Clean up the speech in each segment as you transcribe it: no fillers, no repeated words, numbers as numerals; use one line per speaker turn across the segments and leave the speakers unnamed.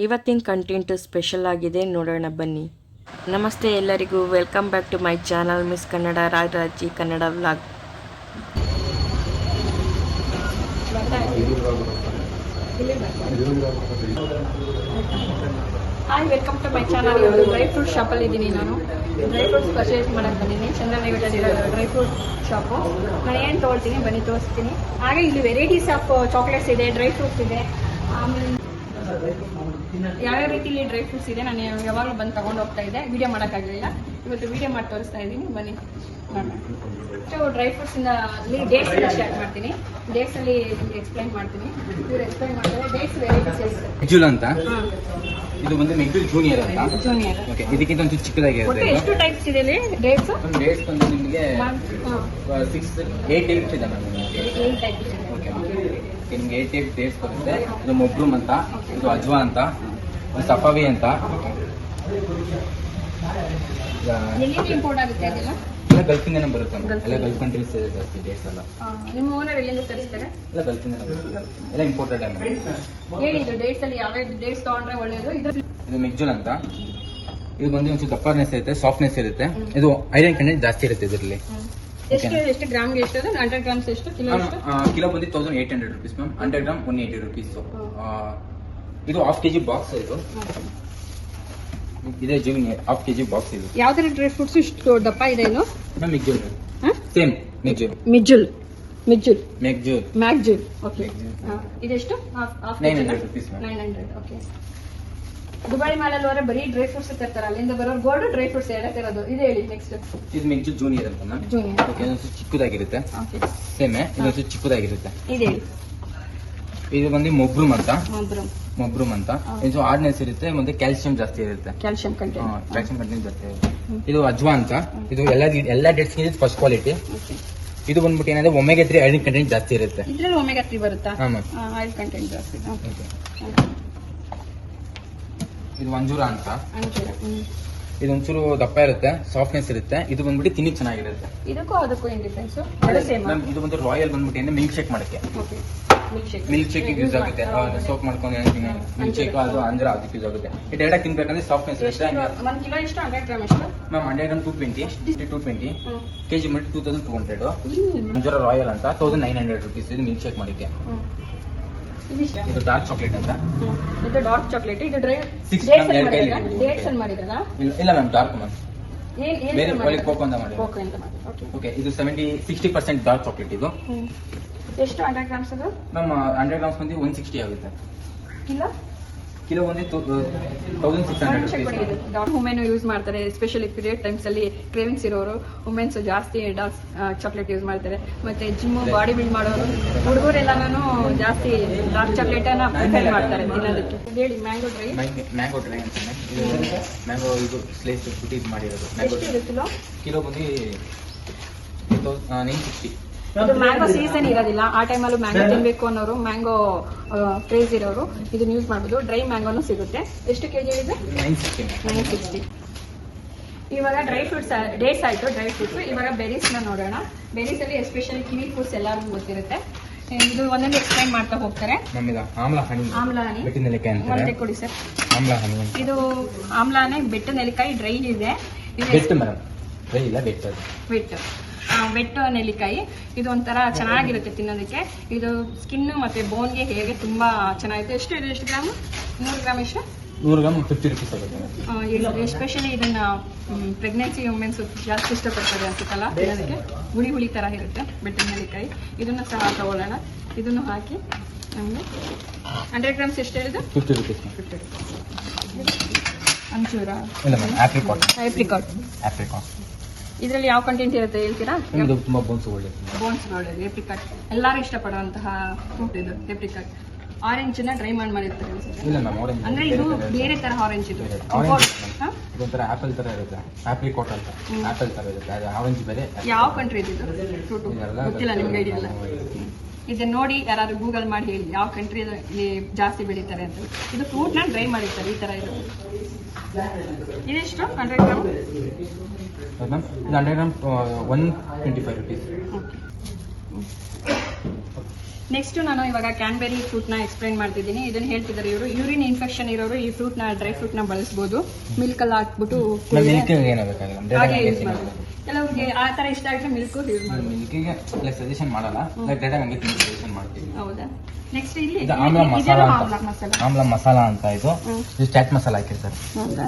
ಇವತ್ತಿನ content special ಆಗಿದೆ, ನೋಡೋಣ ಬನ್ನಿ. ನಮಸ್ತೆ ಎಲ್ಲರಿಗೂ, welcome back to my channel miss Kannada Rajaraji Kannada vlog.
Hi, welcome to my channel. Dry fruit ಶಾಪಲ್ಲಿ ಇದ್ದೀನಿ. ನಾನು ಡ್ರೈ ಫ್ರೂಟ್ಸ್ ಪರ್ಚೇಸ್ ಮಾಡಕ್ಕೆ ಬಂದಿದ್ದೀನಿ. ಚಂದ್ರನಗರದಲ್ಲಿರೋ ಡ್ರೈ ಫ್ರೂಟ್ ಶಾಪು. ನಾನು ಏನು ತೊಗೊಳ್ತೀನಿ ಬನ್ನಿ ತೋರಿಸ್ತೀನಿ. ಹಾಗೆ ಇಲ್ಲಿ ವೆರೈಟೀಸ್ ಆಫ್ ಚಾಕ್ಲೇಟ್ಸ್ ಇದೆ, ಡ್ರೈ ಫ್ರೂಟ್ಸ್ ಇದೆ. ಆಮೇಲೆ ಯಾವ್ಯಾವ ರೀತಿಲಿ ಡ್ರೈ ಫ್ರೂಟ್ಸ್ ಇದೆ ನಾನು ಯಾವಾಗಲೂ ಬಂದು ತೊಗೊಂಡು ಹೋಗ್ತಾ ಇದ್ದೆ. ವಿಡಿಯೋ ಮಾಡೋಕ್ಕಾಗಲಿಲ್ಲ, ಇವತ್ತು ವಿಡಿಯೋ ಮಾಡಿ ತೋರಿಸ್ತಾ ಇದ್ದೀನಿ. ಬನ್ನಿ ನೋಡೋಣ. ಡ್ರೈ ಫ್ರೂಟ್ಸಿಂದ ಡೇಟ್ಸ್ ಎಲ್ಲ ಸ್ಟಾರ್ಟ್ ಮಾಡ್ತೀನಿ. ಡೇಟ್ಸಲ್ಲಿ ನಿಮಗೆ ಎಕ್ಸ್ಪ್ಲೈನ್ ಮಾಡ್ತೀನಿ. ಇವ್ರು ಎಕ್ಸ್ಪ್ಲೈನ್ ಮಾಡ್ತಾರೆ. ಡೇಟ್ಸ್ ವೆರೈಟೀಸ್
ಮೆಗ್ಜೂಲ್ ಅಂತ, ಇದು ಬಂದು ಮೆಗ್ಜೂಲ್ ಜೂನಿಯರ್ ಅಂತ.
Junior,
okay. ಇದಕ್ಕಿಂತ ಒಂದು ಚಿಕ್ಕದಾಗಿರುತ್ತೆ.
ಎಷ್ಟು ಟೈಪ್ಸ್ ಇದೆ ಇಲ್ಲಿ ಡೇಟ್ಸ್?
ಡೇಟ್ಸ್ ಬಂದು ನಿಮಗೆ 8 ಟೈಪ್ಸ್ ಇದೆ ಮ್ಯಾಮ್.
8 ಟೈಪ್ಸ್ ಇದೆ.
ಓಕೆ, ನಿಮ್ಗೆ 8 ಟೈಪ್ ಡೇಟ್ಸ್ ಬರುತ್ತೆ. ಇದು ಮೊಬ್ರೂಮ್ ಅಂತ, ಇದು ಅಜ್ವಾ ಅಂತ, ಇದು ಸಫಾವಿ ಅಂತ.
ಎಲ್ಲಿಂದ ಇಂಪೋರ್ಟ್ ಆಗುತ್ತೆ ಅದೆಲ್ಲ?
ಎಲ್ಲ ಗಲ್ಫಿಂದನೇ ಬರುತ್ತೆ. ಎಲ್ಲ ಗಲ್ಫ್ ಕಂಟ್ರೀಸ್ ಇದೆ ಜಾಸ್ತಿ ಡೇಟ್ಸ್ ಎಲ್ಲ.
ನಿಮ್ಮ ಓನರ್ ಎಲ್ಲಿಂದ ತರಿಸ್ತಾರೆ?
ಎಲ್ಲ ಗಲ್ಫಿಂದನೇ ಬರುತ್ತೆ, ಎಲ್ಲ ಇಂಪೋರ್ಟೆಡ್ ಆಗಿ.
ಹೇಳಿ, ಇದು ಡೇಟ್ಸ್ ಅಲ್ಲಿ ಯಾವ ಡೇಟ್ಸ್ ತಗೊಂಡ್ರೆ ಒಳ್ಳೆಯದು?
ಇದು ಮೆಗ್ಜೂಲ್ ಅಂತ. ಇದು ಬಂದು ಒಂಚೂರು ದಪ್ಪನೆಸ್ ಇರುತ್ತೆ, ಸಾಫ್ಟ್ನೆಸ್ ಇರುತ್ತೆ. ಇದು ಐರನ್ ಕಂಟೆಂಟ್ ಜಾಸ್ತಿ ಇರುತ್ತೆ ಇದರಲ್ಲಿ.
ಎಷ್ಟು ಗ್ರಾಮ್ಗೆ ಎಷ್ಟು? 100 ಗ್ರಾಮ್ಸ್ ಎಷ್ಟು? ಕಿಲೋ ಎಷ್ಟು?
ಕಿಲೋ ಬಂದು 1800 rupees ಮ್ಯಾಮ್. 100 gram 180 rupees. ಇದು ಹಾಫ್ ಕೆಜಿ ಬಾಕ್ಸ್. ಇದೆ ಜೂನಿಯರ್ ಹಾಫ್ ಕೆಜಿ ಬಾಕ್ಸ್. ಇದು
ಯಾವ ತರ ಡ್ರೈ ಫ್ರೂಟ್ಸ್ ಇಷ್ಟು ದಪ್ಪ ಇದೆ? ಏನು
ಮ್ಯಾಮ್ ಮೆಗ್ಜೂಲ್, ಸೇಮ್ ಮೆಗ್ಜೂಲ್.
ಮ್ಯಾಗ್ಜೂಲ್. ಓಕೆ. ಇದೆಷ್ಟು?
900 rupees ಮ್ಯಾಮ್.
900. ಓಕೆ. ದುಬೈ ಮಾಲಲ್ಲಿ ಹೋದ್ರೆ ಬರೀ ಡ್ರೈ ಫ್ರೂಟ್ಸ್ ತರ್ತಾರೆ, ಅಲ್ಲಿಂದ ಬರೋರು ಗೋಲ್ಡ್ ಡ್ರೈ ಫ್ರೂಟ್ಸ್ ಇರೋದು. ಇದು ಹೇಳಿ ನೆಕ್ಸ್ಟ್.
ಇದು ಮೆಗ್ಜೂಲ್ ಜೂನಿಯರ್ ಅಂತ ಮ್ಯಾಮ್.
ಜೂನಿಯರ್.
ಓಕೆ. ಇದೊಂದು ಚಿಕ್ಕದಾಗಿರುತ್ತೆ.
ಓಕೆ.
ಸೇಮ್ ಇದೊಂದು ಚಿಕ್ಕದಾಗಿರುತ್ತೆ.
ಇದು ಹೇಳಿ.
ಇದು ಬಂದು ಮೊಬ್ರೂಮ್ ಅಂತ.
ಮೊಬ್ರೂಮ್
ಅಂತ. ಇದು ಹಾರ್ಡ್ನೆಸ್ ಇರುತ್ತೆ, ಮತ್ತೆ ಕ್ಯಾಲ್ಸಿಯಂ ಜಾಸ್ತಿ ಇರುತ್ತೆ.
ಕ್ಯಾಲ್ಸಿಯಂ ಕಂಟೆಂಟ್
ಜಾಸ್ತಿ ಇರುತ್ತೆ. ಇದು ಅಜ್ವಾ ಅಂತ. ಇದು ಎಲ್ಲ ಡೇಟ್ಸ್ ಫಸ್ಟ್ ಕ್ವಾಲಿಟಿ. ಇದು ಬಂದ್ಬಿಟ್ಟು ಏನಂದ್ರೆ ಒಮೆಗಾ 3 ಐರನ್ ಕಂಟೆಂಟ್ ಜಾಸ್ತಿ ಇರುತ್ತೆ.
ಇದ್ರಲ್ಲಿ ಒಮೆಗಾ 3 ಬರುತ್ತಾ? ಆಯಿಲ್ ಕಂಟೆಂಟ್ ಜಾಸ್ತಿ.
ಇದು ಅಂಜೂರ ಅಂತ. ಇದು ಒಂಚೂರು ದಪ್ಪ ಇರುತ್ತೆ, ಸಾಫ್ಟ್ನೆಸ್ ಇರುತ್ತೆ. ಇದು ಬಂದ್ಬಿಟ್ಟು ತಿನ್ನಿಕ್ ಚೆನ್ನಾಗಿರುತ್ತೆ.
ಇದಕ್ಕೂ ಅದಕ್ಕೂ ಏನ್ ಡಿಫರೆನ್ಸ್?
ಇದು ಬಂದು ರಾಯಲ್ ಬಂದ್ಬಿಟ್ಟು ಮಿಲ್ಕ್ ಶೇಕ್ ಮಾಡಕ್ಕೆ. ಮಿಲ್ಕ್ ಶೇಕ್ ಯೂಸ್ ಆಗುತ್ತೆ. ಸೋಪ್ ಮಾಡ್ಕೊಂಡು ಮಿಲ್ಕ್ ಶೇಕ್ ಅದು ಅಂಜೂರ ಅದಕ್ಕೆ ಯೂಸ್ ಆಗುತ್ತೆ. ಇದು ಎರಡಕ್ಕೆ ತಿನ್ಬೇಕಂದ್ರೆ ಸಾಫ್ಟ್ನೆಸ್ ಇರುತ್ತೆ.
1 ಕಿಲೋ ಎಷ್ಟು? 100 ಗ್ರಾಮ್ ಎಷ್ಟು
ಮ್ಯಾಮ್? 100 ಗ್ರಾಮ್ 220 ಕೆಜಿ ಮಾಡಿ 2200. ಅಂಜೂರ ರಾಯಲ್ ಅಂತ 1900 rupees. ಇದು ಮಿಲ್ಕ್ ಶೇಕ್ ಮಾಡಕ್ಕೆ. ಇದು ಡಾರ್ಕ್ ಚಾಕ್ಲೇಟ್ ಅಂತ.
ಇದು ಡಾರ್ಕ್ ಚಾಕ್ಲೇಟ್. ಇದು ಡ್ರೈ ಡೇಟ್ಸ್ ಅಲ್ಲಿ ಮಾಡಿರಲ್ಲ?
ಇಲ್ಲ ಮ್ಯಾಮ್, ಡಾರ್ಕ್ ಮ್ಯಾಮ್. ಬೇರೆ ಒಳ್ಳೆ ಕೋಕೋ ಅಂತ ಮಾಡಿ. ಓಕೆ. ಇದು 60% ಡಾರ್ಕ್ ಚಾಕ್ಲೇಟ್. ಇದು
ಎಷ್ಟು? 100 ಗ್ರಾಮ್ಸ್ ಅದು
ಮ್ಯಾಮ್? 100 ಗ್ರಾಮ್ಸ್ ಬಂದು 160 ಆಗುತ್ತೆ. ಕಿಲೋ ಬಂದು 1600 rupees.
ವುಮೆನ್ ಯೂಸ್ ಮಾಡ್ತಾರೆ, ಎಸ್ಪೆಷಲಿ ಪೀರಿಯಡ್ ಟೈಮ್ಸ್ ಅಲ್ಲಿ ಕ್ರೇವಿಂಗ್ಸ್ ಇರೋರು ವುಮೆನ್ಸ್ ಜಾಸ್ತಿ ಡಾರ್ಕ್ ಚಾಕ್ಲೇಟ್ ಯೂಸ್ ಮಾಡ್ತಾರೆ. ಮತ್ತೆ ಜಿಮ್ ಬಾಡಿ ಬಿಲ್ಡ್ ಮಾಡೋರು ಹುಡುಗರೆಲ್ಲಾನು ಜಾಸ್ತಿ ಡಾರ್ಕ್ ಚಾಕ್ಲೇಟ್ ಅನ್ನ ಪ್ರಿಫರ್ ಮಾಡ್ತಾರೆ ತಿನ್ನೋದಕ್ಕೆ. ಹೇಳಿ. ಮ್ಯಾಂಗೋ ಡ್ರೈ
ಅಂತಾನೆ. ಇದು ಮ್ಯಾಂಗೋ ಇದು ಸ್ಲೈಸ್ ಬಿಟ್ಟು ಇದು ಮಾಡಿರೋದು.
ಎಷ್ಟು ಇದೆ
ಕಿಲೋ ಬಂದು 960.
ಇದು ಮ್ಯಾಂಗೋ ಸೀಸನ್ ಇರೋದಿಲ್ಲ, ಆ ಟೈಮಲ್ಲೂ ಮ್ಯಾಂಗೋ ತಿನ್ಬೇಕು ಅನ್ನೋರು, ಮ್ಯಾಂಗೋ ಕ್ರೇಜ್ ಇರೋರು ಇದನ್ನ ಯೂಸ್ ಮಾಡ್ಬೋದು. ಡ್ರೈ ಮ್ಯಾಂಗೋನು ಸಿಗುತ್ತೆ. ಎಷ್ಟು ಕೆಜಿ ಇದೆ? 960. ಇವಾಗ ಡ್ರೈ ಫ್ರೂಟ್ಸ್ ಡೇಟ್ಸ್ ಆಯ್ತು. Dry fruits. ಇವಾಗ ಬೆರೀಸ್ ನ ನೋಡೋಣ. ಬೆರೀಸ್ ಅಲ್ಲಿ ಎಸ್ಪೆಷಲಿ ಕಿವಿ ಫ್ರೂಟ್ಸ್ ಎಲ್ಲರಿಗೂ ಗೊತ್ತಿರುತ್ತೆ. ಇದು ಒಂದೊಂದು ಎಕ್ಸ್ಪ್ಲೈನ್ ಮಾಡ್ತಾ ಹೋಗ್ತಾರೆ.
ಆಮ್ಲ ಹನಿ
ಒಂದೇ ಕೊಡಿ ಸರ್. ಇದು ಆಮ್ಲಾನೆ ಬೆಟ್ಟ ನೆಲ್ಲಿಕಾಯಿ ಡ್ರೈ ಇದೆ. ವೆಟ್ ನೆಲ್ಲಿಕಾಯಿ. ಇದು ಒಂಥರ ಚೆನ್ನಾಗಿರುತ್ತೆ ತಿನ್ನೋದಕ್ಕೆ. ಇದು ಸ್ಕಿನ್ ಮತ್ತೆ ಬೋನ್ಗೆ ಹೇಗೆ ತುಂಬಾ ಚೆನ್ನಾಗಿರುತ್ತೆ. ಎಷ್ಟು ಇದೆ? ಎಷ್ಟು ಗ್ರಾಮ್? 100 ಗ್ರಾಮ್ ಎಷ್ಟು?
100 ಗ್ರಾಮ್ 50 rupees ಆಗುತ್ತೆ.
ಎಸ್ಪೆಷಲಿ ಇದನ್ನ ಪ್ರೆಗ್ನೆನ್ಸಿ ವುಮೆನ್ಸ್ ಜಾಸ್ತಿ ಇಷ್ಟಪಡ್ತಾರೆ ಅನ್ಸುತ್ತಲ್ಲ ತಿನ್ನೋದಕ್ಕೆ. ಹುಳಿ ತರ ಇರುತ್ತೆ ಬೆಟ್ಟ ನೆಲ್ಲಿಕಾಯಿ. ಇದನ್ನ ಸಹ ತಗೊಳ್ಳೋಣ. ಇದನ್ನು ಹಾಕಿ ನಮಗೆ 100 ಗ್ರಾಮ್ಸ್ ಎಷ್ಟು ಹೇಳಿದೆ?
50 rupees.
ಅಂಜೂರ, ಆಪ್ರಿಕಾಟ್. ಇದರಲ್ಲಿ ಯಾವ ಕಂಟೆಂಟ್ ಇರುತ್ತೆ ಹೇಳ್ತೀರಾ?
ತುಂಬಾ ಬೋನ್ಸ್ ಒಳ್ಳೆಯದು.
ಏಪ್ರಿಕಾಟ್ ಎಲ್ಲರೂ ಇಷ್ಟಪಡುವಂತಹ ಫ್ರೂಟ್ ಇದು. ಏಪ್ರಿಕಾಟ್ ಆರೆಂಜ್ ನ ಡ್ರೈ ಮಾಡಿರ್ತಾರೆ ಅಂದ್ರೆ ಇದು ಬೇರೆ ತರ ಆರೆಂಜ್. ಇದು
ಇದೊಂಥರ ಆಪಲ್ ತರ ಇರುತ್ತೆ. ಆಪ್ರಿಕಾಟ್ ಅಂತ ಆಪಲ್ ತರ ಇರುತ್ತೆ. ಆರೆಂಜ್ ಬೇರೆ.
ಯಾವ ಕಂಟ್ರಿ ಇದು ಫ್ರೂಟ್ ಗೊತ್ತಿಲ್ಲ ನಿಮ್ಗೆ? ಐಡಿಯಾ ಇಲ್ಲ. ಇದನ್ನ ನೋಡಿ ಯಾರು ಗೂಗಲ್ ಮಾಡಿ ಹೇಳಿ ಯಾವ ಕಂಟ್ರಿ ಜಾಸ್ತಿ ಬೆಳೀತಾರೆ ಅಂತ. ಇದು ಫ್ರೂಟ್ ನ ಡ್ರೈ ಮಾಡಿರ್ತಾರೆ ಈ ತರ ಇರುತ್ತೆ. ಇದೆಷ್ಟು? 100 gram
ma'am? 100 gram 125 rupees.
Next ನಾನು ಇವಾಗ ಕ್ಯಾನ್ಬೆರಿ ಫ್ರೂಟ್ನ ಎಕ್ಸ್ಪ್ಲೈನ್ ಮಾಡ್ತಿದ್ದೀನಿ. ಇದನ್ನ ಹೇಳ್ತಿದ್ದಾರೆ ಇವರು, ಯೂರಿನ್ ಇನ್ಫೆಕ್ಷನ್ ಇರೋರು ಈ ಫ್ರೂಟ್ನ ಡ್ರೈ ಫ್ರೂಟ್ನ ಬಳಸ್ಬೋದು. ಮಿಲ್ಕಲ್ಲಿ ಹಾಕ್ಬಿಟ್ಟು ಹಾಗೆ ಯೂಸ್ ಮಾಡ್ಬೋದು. ಕೆಲವ್ರಿಗೆ ಆ ಥರ ಇಷ್ಟ ಆಗಿದ್ರೆ ಮಿಲ್ಕು ಯೂಸ್ ಮಾಡ್ಬೋದು.
ಮಿಲ್ಕಿಗೆ ಸಜೆಷನ್ ಮಾಡಲ್ಲ, ಸಜೆಷನ್ ಮಾಡ್ತೀವಿ.
ಹೌದಾ? ನೆಕ್ಸ್ಟ್ ಇಲ್ಲಿ
ಇದು ಆಮ್ಲ ಮಸಾಲ
ಆಮ್ಲ
ಅಂತ,
ಮಸಾಲ.
ಆಮ್ಲ ಮಸಾಲ ಅಂತ ಇದು ಚಾಟ್ ಮಸಾಲ ಹಾಕಿರ್ತಾರೆ.
ಹೌದಾ?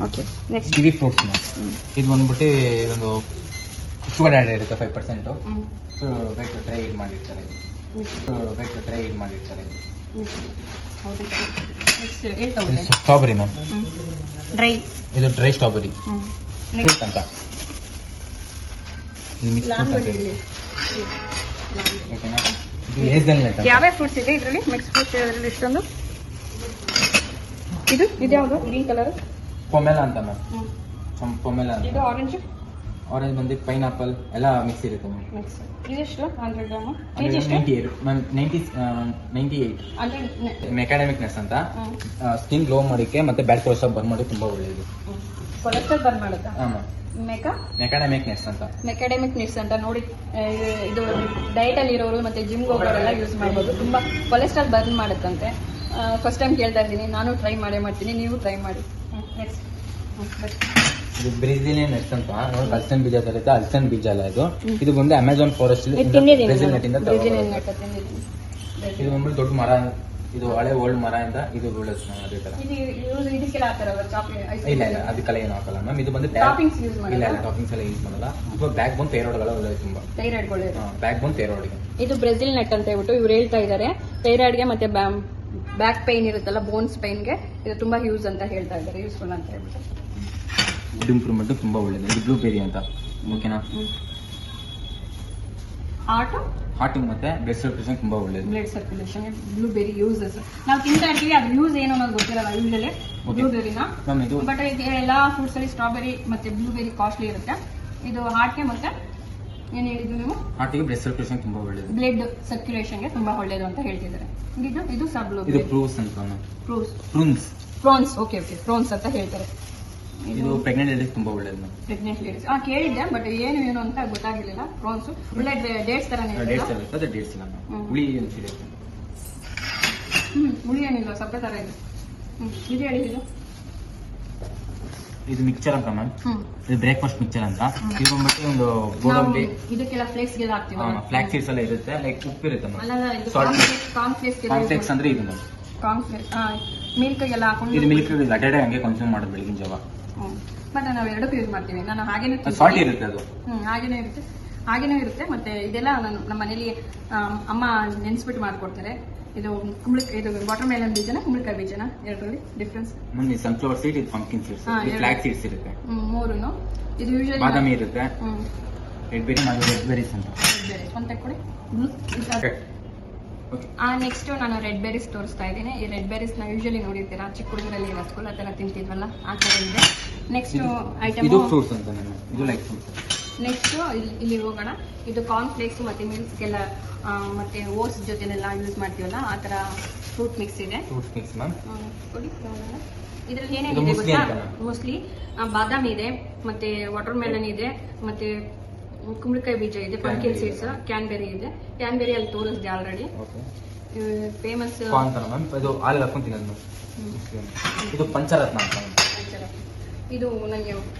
ಓಕೆ. ನೆಕ್ಸ್ಟ್
ಕಿವಿ ಫ್ರೂಟ್ಸ್ ಇದು ಬಂದ್ಬಿಟ್ಟು ಒಂದು ಶುಗರ್ ಆ್ಯಡ್ ಇರುತ್ತೆ 5%. ಬೇಕು ಡ್ರೈ ಇದು ಮಾಡಿರ್ತಾರೆ, ಬೇಕು ಡ್ರೈ ಇದು ಮಾಡಿರ್ತಾರೆ. ಸ್ಟ್ರಾಬೆರಿ ಮ್ಯಾಮ್,
ಡ್ರೈ,
ಇದು ಡ್ರೈ ಸ್ಟ್ರಾಬೆರಿ ಫ್ರೂಟ್ ಅಂತ. ಇದು ಮಿಕ್ಸ್ ಫ್ರೂಟ್ ಅಂತ ಹೇಳಿ. ಓಕೆನಾ? ಇದು ಹೇಸಲ್ನಟ್ ಅಂತ.
ಯಾವ್ಯಾವ ಫ್ರೂಟ್ಸ್ ಇದೆ ಇದರಲ್ಲಿ? ಮಿಕ್ಸ್ ಫ್ರೂಟ್ಸ್ ಇದರಲ್ಲಿ ಇಷ್ಟೊಂದು. ಇದ್ಯಾವುದು ಗ್ರೀನ್ ಕಲರ್?
ಪೊಮೆಲಾ ಅಂತ ಮ್ಯಾಮ್, ಪೊಮೆಲಾ ಅಂತ.
ಇದು ಆರೆಂಜ್,
ಆರೆಂಜ್ ಬಂದು ಪೈನಾಪಲ್ ಎಲ್ಲ ಮಿಕ್ಸ್ ಇರುತ್ತೆ ಮ್ಯಾಮ್.
ಮಿಕ್ಸ್. ಇದೆಷ್ಟು? 100 ಗ್ರಾಮ್.
98 ಮ್ಯಾಮ್, 98. ಮೆಕಾಡೆಮಿಕ್ ನಟ್ಸ್ ಅಂತ ಸ್ಕಿನ್ ಗ್ಲೋ ಮಾಡೋಕ್ಕೆ ಮತ್ತೆ ಬ್ಯಾಡ್ ಕೊಲೆಸ್ಟ್ರಾಲ್ ಬರ್ನ್ ಮಾಡೋಕೆ ತುಂಬಾ ಒಳ್ಳೆಯದು.
ಕೊಲೆಸ್ಟ್ರಾಲ್ ಬರ್ನ್ ಮಾಡುತ್ತಾ?
ಹಾಂ ಮೆಕಾಡೆಮಿಕ್ ನಟ್ಸ್ ಅಂತ.
ಮೆಕಾಡೆಮಿಕ್ ನಿಟ್ಸ್ ಅಂತ ನೋಡಿ, ಇದು ಡಯಟ್ ಅಲ್ಲಿ ಇರೋರು ಮತ್ತೆ ಜಿಮ್ಗೆ ಹೋಗೋರೆಲ್ಲ ಯೂಸ್ ಮಾಡ್ಬೋದು. ತುಂಬಾ ಕೊಲೆಸ್ಟ್ರಾಲ್ ಬರ್ನ್ ಮಾಡುತ್ತಂತೆ. ಫಸ್ಟ್ ಟೈಮ್ ಕೇಳ್ತಾ ಇದ್ದೀನಿ, ನಾನು ಟ್ರೈ ಮಾಡ್ತೀನಿ, ನೀವು ಟ್ರೈ ಮಾಡಿ. ನೆಕ್ಸ್ಟ್
ಇದು ಬ್ರೆಜಿಲಿಯನ್ ನಟ್ಸ್ ಅಂತ. ನೋಡಿ, ಅಲ್ಸನ್ ಬೀಜ ಇರುತ್ತೆ, ಅಲ್ಸನ್ ಬೀಜ ಅಲ್ಲ ಇದು. ಇದು ಬಂದು ಅಮೆಜಾನ್ ಫಾರೆಸ್ಟ್ ಬ್ರೆಜಿಲ್ ನಟ್ ಇಂದ ಇದು ಬಂದ್ಬಿಟ್ಟು ದೊಡ್ಡ ಮರ. ಇದು ಹಳೆ ಓಲ್ಡ್ ಮರ ಇಂದ ಇದು ಬೀಳೋದು ಅದೇ ತರ.
ಇದಕ್ಕೆಲ್ಲ ಹಾಕ್ತಾರಲ್ಲ ಚಾಕ್ಲೇಟ್?
ಇಲ್ಲ ಇಲ್ಲ, ಅದಕ್ಕೆಲ್ಲ ಏನು ಹಾಕಲ್ಲ ಮ್ಯಾಮ್. ಇದು ಬಂದು
ಟಾಪಿಂಗ್ಸ್ ಯೂಸ್ ಮಾಡಲ್ಲ.
ಇಲ್ಲ, ಟಾಪಿಂಗ್ಸ್ ಎಲ್ಲ ಯೂಸ್ ಮಾಡಲ್ಲ. ಇದು ಬ್ಯಾಕ್ ಬೋನ್ ಥೈರಾಯ್ಡ್ಗಳ ಒಳ್ಳೆಯದು, ತುಂಬಾ
ಥೈರಾಯ್ಡ್ ಒಳ್ಳೆಯದು.
ಬ್ಯಾಕ್ ಬೋನ್ ಥೈರಾಯ್ಡ್ಗೆ
ಇದು ಬ್ರೆಜಿಲ್ ನಟ್ ಅಂತ ಹೇಳ್ಬಿಟ್ಟು ಇವ್ರು ಹೇಳ್ತಾ ಇದ್ದಾರೆ. ಥೈರಾಯ್ಡ್ಗೆ ಮತ್ತೆ ಬ್ಯಾಕ್ ಪೈನ್ ಇರುತ್ತಲ್ಲ, ಬೋನ್ಸ್ ಪೈನ್ಗೆ ಇದು ತುಂಬಾ ಯೂಸ್ ಅಂತ ಹೇಳ್ತಾ ಇದ್ದಾರೆ, ಯೂಸ್ಫುಲ್ ಅಂತ ಹೇಳ್ಬಿಟ್ಟು.
ಇದು ಇಂಪ್ರೂವ್ಮೆಂಟ್ ತುಂಬಾ ಒಳ್ಳೇದು. ಇದು ಬ್ಲೂಬೆರಿ ಅಂತ. ಓಕೆನಾ? ಹಾರ್ಟಿಂಗ್ ಮತ್ತೆ ಬ್ಲಡ್ ಸರ್ಕ್ಯುಲೇಷನ್ ತುಂಬಾ ಒಳ್ಳೇದು.
ಬ್ಲಡ್ ಸರ್ಕ್ಯುಲೇಷನ್ ಬ್ಲೂಬೆರಿ ಯೂಸಸ್ ನಾವು ತಿಂತಾ ಇರ್ತೀವಿ, ಅದು ಯೂಸ್ ಏನು ಅನ್ನೋದು ಗೊತ್ತಿರಲ್ಲ ಯೂಶಲಿ ಬ್ಲೂಬೆರಿನ. ಬಟ್ ಎಲ್ಲ ಫ್ರೂಟ್ಸ್ ಅಲ್ಲಿ ಸ್ಟ್ರಾಬೆರಿ ಮತ್ತೆ ಬ್ಲೂಬೆರಿ ಕಾಸ್ಟ್ಲಿ ಇರುತ್ತೆ. ಇದು ಹಾರ್ಟ್ಗೆ ಮತ್ತೆ ಏನ್ ಹೇಳಿದ್ರು ನೀವು?
ಹಾರ್ಟಿಗೆ ಬ್ಲಡ್ ಸರ್ಕ್ಯುಲೇಷನ್ ತುಂಬಾ ಒಳ್ಳೇದು,
ಬ್ಲಡ್ ಸರ್ಕ್ಯುಲೇಷನ್ಗೆ ತುಂಬಾ ಒಳ್ಳೇದು ಅಂತ ಹೇಳ್ತಿದ್ದಾರೆ. ಇದು ಸಬ್
ಇದು ಪ್ರೂವ್ಸ್ ಅಂತ.
ಪ್ರೋನ್ಸ್. ಓಕೆ, ಪ್ರೋನ್ಸ್ ಅಂತ ಹೇಳ್ತಾರೆ.
ಇದು ಪ್ರೆಗ್ನೆಂಟ್ ಲೇಡೀಸ್ ತುಂಬಾ ಒಳ್ಳೇದು.
ಪ್ರೆಗ್ನೆಂಟ್ ಲೇಡೀಸ್ ಕೇಳಿದ್ದೆ, ಬಟ್ ಏನು ಅಂತ ಗೊತ್ತಾಗಿರ್ಲಿಲ್ಲ. ಪ್ರೋನ್ಸ್ ಒಳ್ಳೆ ಡೇಟ್ಸ್ ತರನೇ
ಇರುತ್ತೆ. ಡೇಟ್ಸ್ ಇಲ್ಲ, ಹುಳಿ ಇರುತ್ತೆ.
ಹುಳಿ ಏನಿಲ್ಲ, ಸಪ್ಪೆ ತರ ಇದೆ. ಇದು ಹೇಳಿ.
ಇದು ಮಿಕ್ಚರ್ ಅಂತ ಮ್ಯಾಮ್. ಇದು ಬ್ರೇಕ್ಫಾಸ್ಟ್ ಮಿಕ್ಚರ್ ಅಂತ. ಇದು ಬಂದ್ಬಿಟ್ಟು ಒಂದು ಗೋಡಂಬಿ,
ಇದಕ್ಕೆಲ್ಲ ಫ್ಲೇಕ್ಸ್ಗೆಲ್ಲ ಹಾಕ್ತೀವಿ.
ಫ್ಲಾಕ್ ಸೀಡ್ಸ್ ಎಲ್ಲ ಇರುತ್ತೆ, ಲೈಕ್ ಉಪ್ಪು ಇರುತ್ತೆ ಮ್ಯಾಮ್. ಕಾನ್ಫ್ಲೇಕ್ಸ್ ಅಂದ್ರೆ ಇದು ಮ್ಯಾಮ್.
ಕಾನ್ಫ್ಲೇಕ್ಸ್ ಮಿಲ್ಕ್ಗೆಲ್ಲ ಹಾಕೊಂಡು.
ಇದು ಮಿಲ್ಕ್ ಅಡ್ಡಾಡೆ ಹಂಗೆ ಕನ್ಸ್ಯೂಮ್ ಮಾಡೋದು ಬೆಳಗಿನ ಜಾವ.
ಬಟ್ ನಾವು ಎರಡಕ್ಕೂ ಯೂಸ್ ಮಾಡ್ತೀವಿ. ನಾನು ಹಾಗೇನೆ
ಸಾಲ್ಟ್ ಇರುತ್ತೆ ಅದು.
ಹಾಗೇನೂ ಇರುತ್ತೆ. ಮತ್ತೆ ಇದೆಲ್ಲ ನಾನು ನಮ್ಮ ಮನೇಲಿ ಅಮ್ಮ ನೆನ್ಸ್ಬಿಟ್ಟು ಮಾಡ್ಕೊಡ್ತಾರೆ. ಇದು ಇದು ವಾಟರ್ ಮೆಲನ್ ಬೀಜನ ಕುಂಬಳಕಾಯಿ ಬೀಜನ ಎರಡರಲ್ಲಿ ಡಿಫ್ರೆನ್ಸ್?
ಸನ್ಫ್ಲವರ್ ಸೀಡ್, ಇದು ಪಂಪ್ಕಿನ್ ಸೀಡ್ಸ್, ಫ್ಲಾಕ್ ಸೀಡ್ಸ್ ಇರುತ್ತೆ.
ಮೂರುನು. ಇದು ಯೂಶಲಿ
ಬಾದಾಮಿ ಇರುತ್ತೆ. ರೆಡ್ ಬೆರಿ ಮತ್ತು ರೆಡ್ ಬೆರೀಸ್ ಅಂತ.
ಒಂದ್ ತಗೊಳ್ಳಿ. ನೆಕ್ಸ್ಟ್ ನಾನು ರೆಡ್ ಬೆರೀಸ್ ತೋರಿಸ್ತಾ ಇದ್ದೀನಿ. ಈ ರೆಡ್ ಬೆರೀಸ್ ನ ಯೂಶಲಿ ನೋಡಿರ್ತೀರಾ, ಚಿಕ್ಕ ಹುಡುಗರಲ್ಲಿ ರಸಗುಲ್ಲ ತರ ತಿಂತಿದ್ವಲ್ಲ, ಆ ತರ ಇದೆ. ನೆಕ್ಸ್ಟ್ ಐಟಮ್
ಇದು ಫ್ರೂಟ್ಸ್ ಅಂತ ನಾನು. ಇದು ಲೈಕ್ ಫ್ರೂಟ್ಸ್.
ನೆಕ್ಸ್ಟ್ ಇಲ್ಲಿ ಹೋಗೋಣ. ಇದು ಕಾರ್ನ್ ಫ್ಲೇಕ್ಸ್ ಮತ್ತೆ ಮಿಲ್ಕ್ಸ್ಗೆಲ್ಲ ಮತ್ತೆ ಓಟ್ಸ್ ಜೊತೆನೆಲ್ಲ ಯೂಸ್ ಮಾಡ್ತೀವಲ್ಲ, ಆ ತರ ಫ್ರೂಟ್ ಮಿಕ್ಸ್ ಇದೆ.
Fruit mix ma'am.
ಇದ್ರಲ್ಲಿ ಏನೇನಿದೆ ಗೊತ್ತಾ? ಮೋಸ್ಟ್ಲಿ ಬಾದಾಮಿ ಇದೆ, ಮತ್ತೆ ವಾಟರ್ ಮೆಲನ್ ಇದೆ, ಮತ್ತೆ ಕುಂಬಳಕಾಯಿ ಬೀಜ ಇದೆ, ಪಂಕಿನ್ ಸೀಡ್ಸ್, ಕ್ಯಾನ್ಬೆರಿ ಇದೆ. ಕ್ಯಾನ್ಬೆರಿ ಅಲ್ಲಿ ತೋರಿಸಿದೆ ಆಲ್ರೆಡಿ. ಫೇಮಸ್
ಇದು ಹಾಲು ಹಾಕೊಂಡು ತಿನ್ನೋದು. ಇದು ಪಂಚರತ್ನ ಅಂತ.
ಇದು ನನಗೆ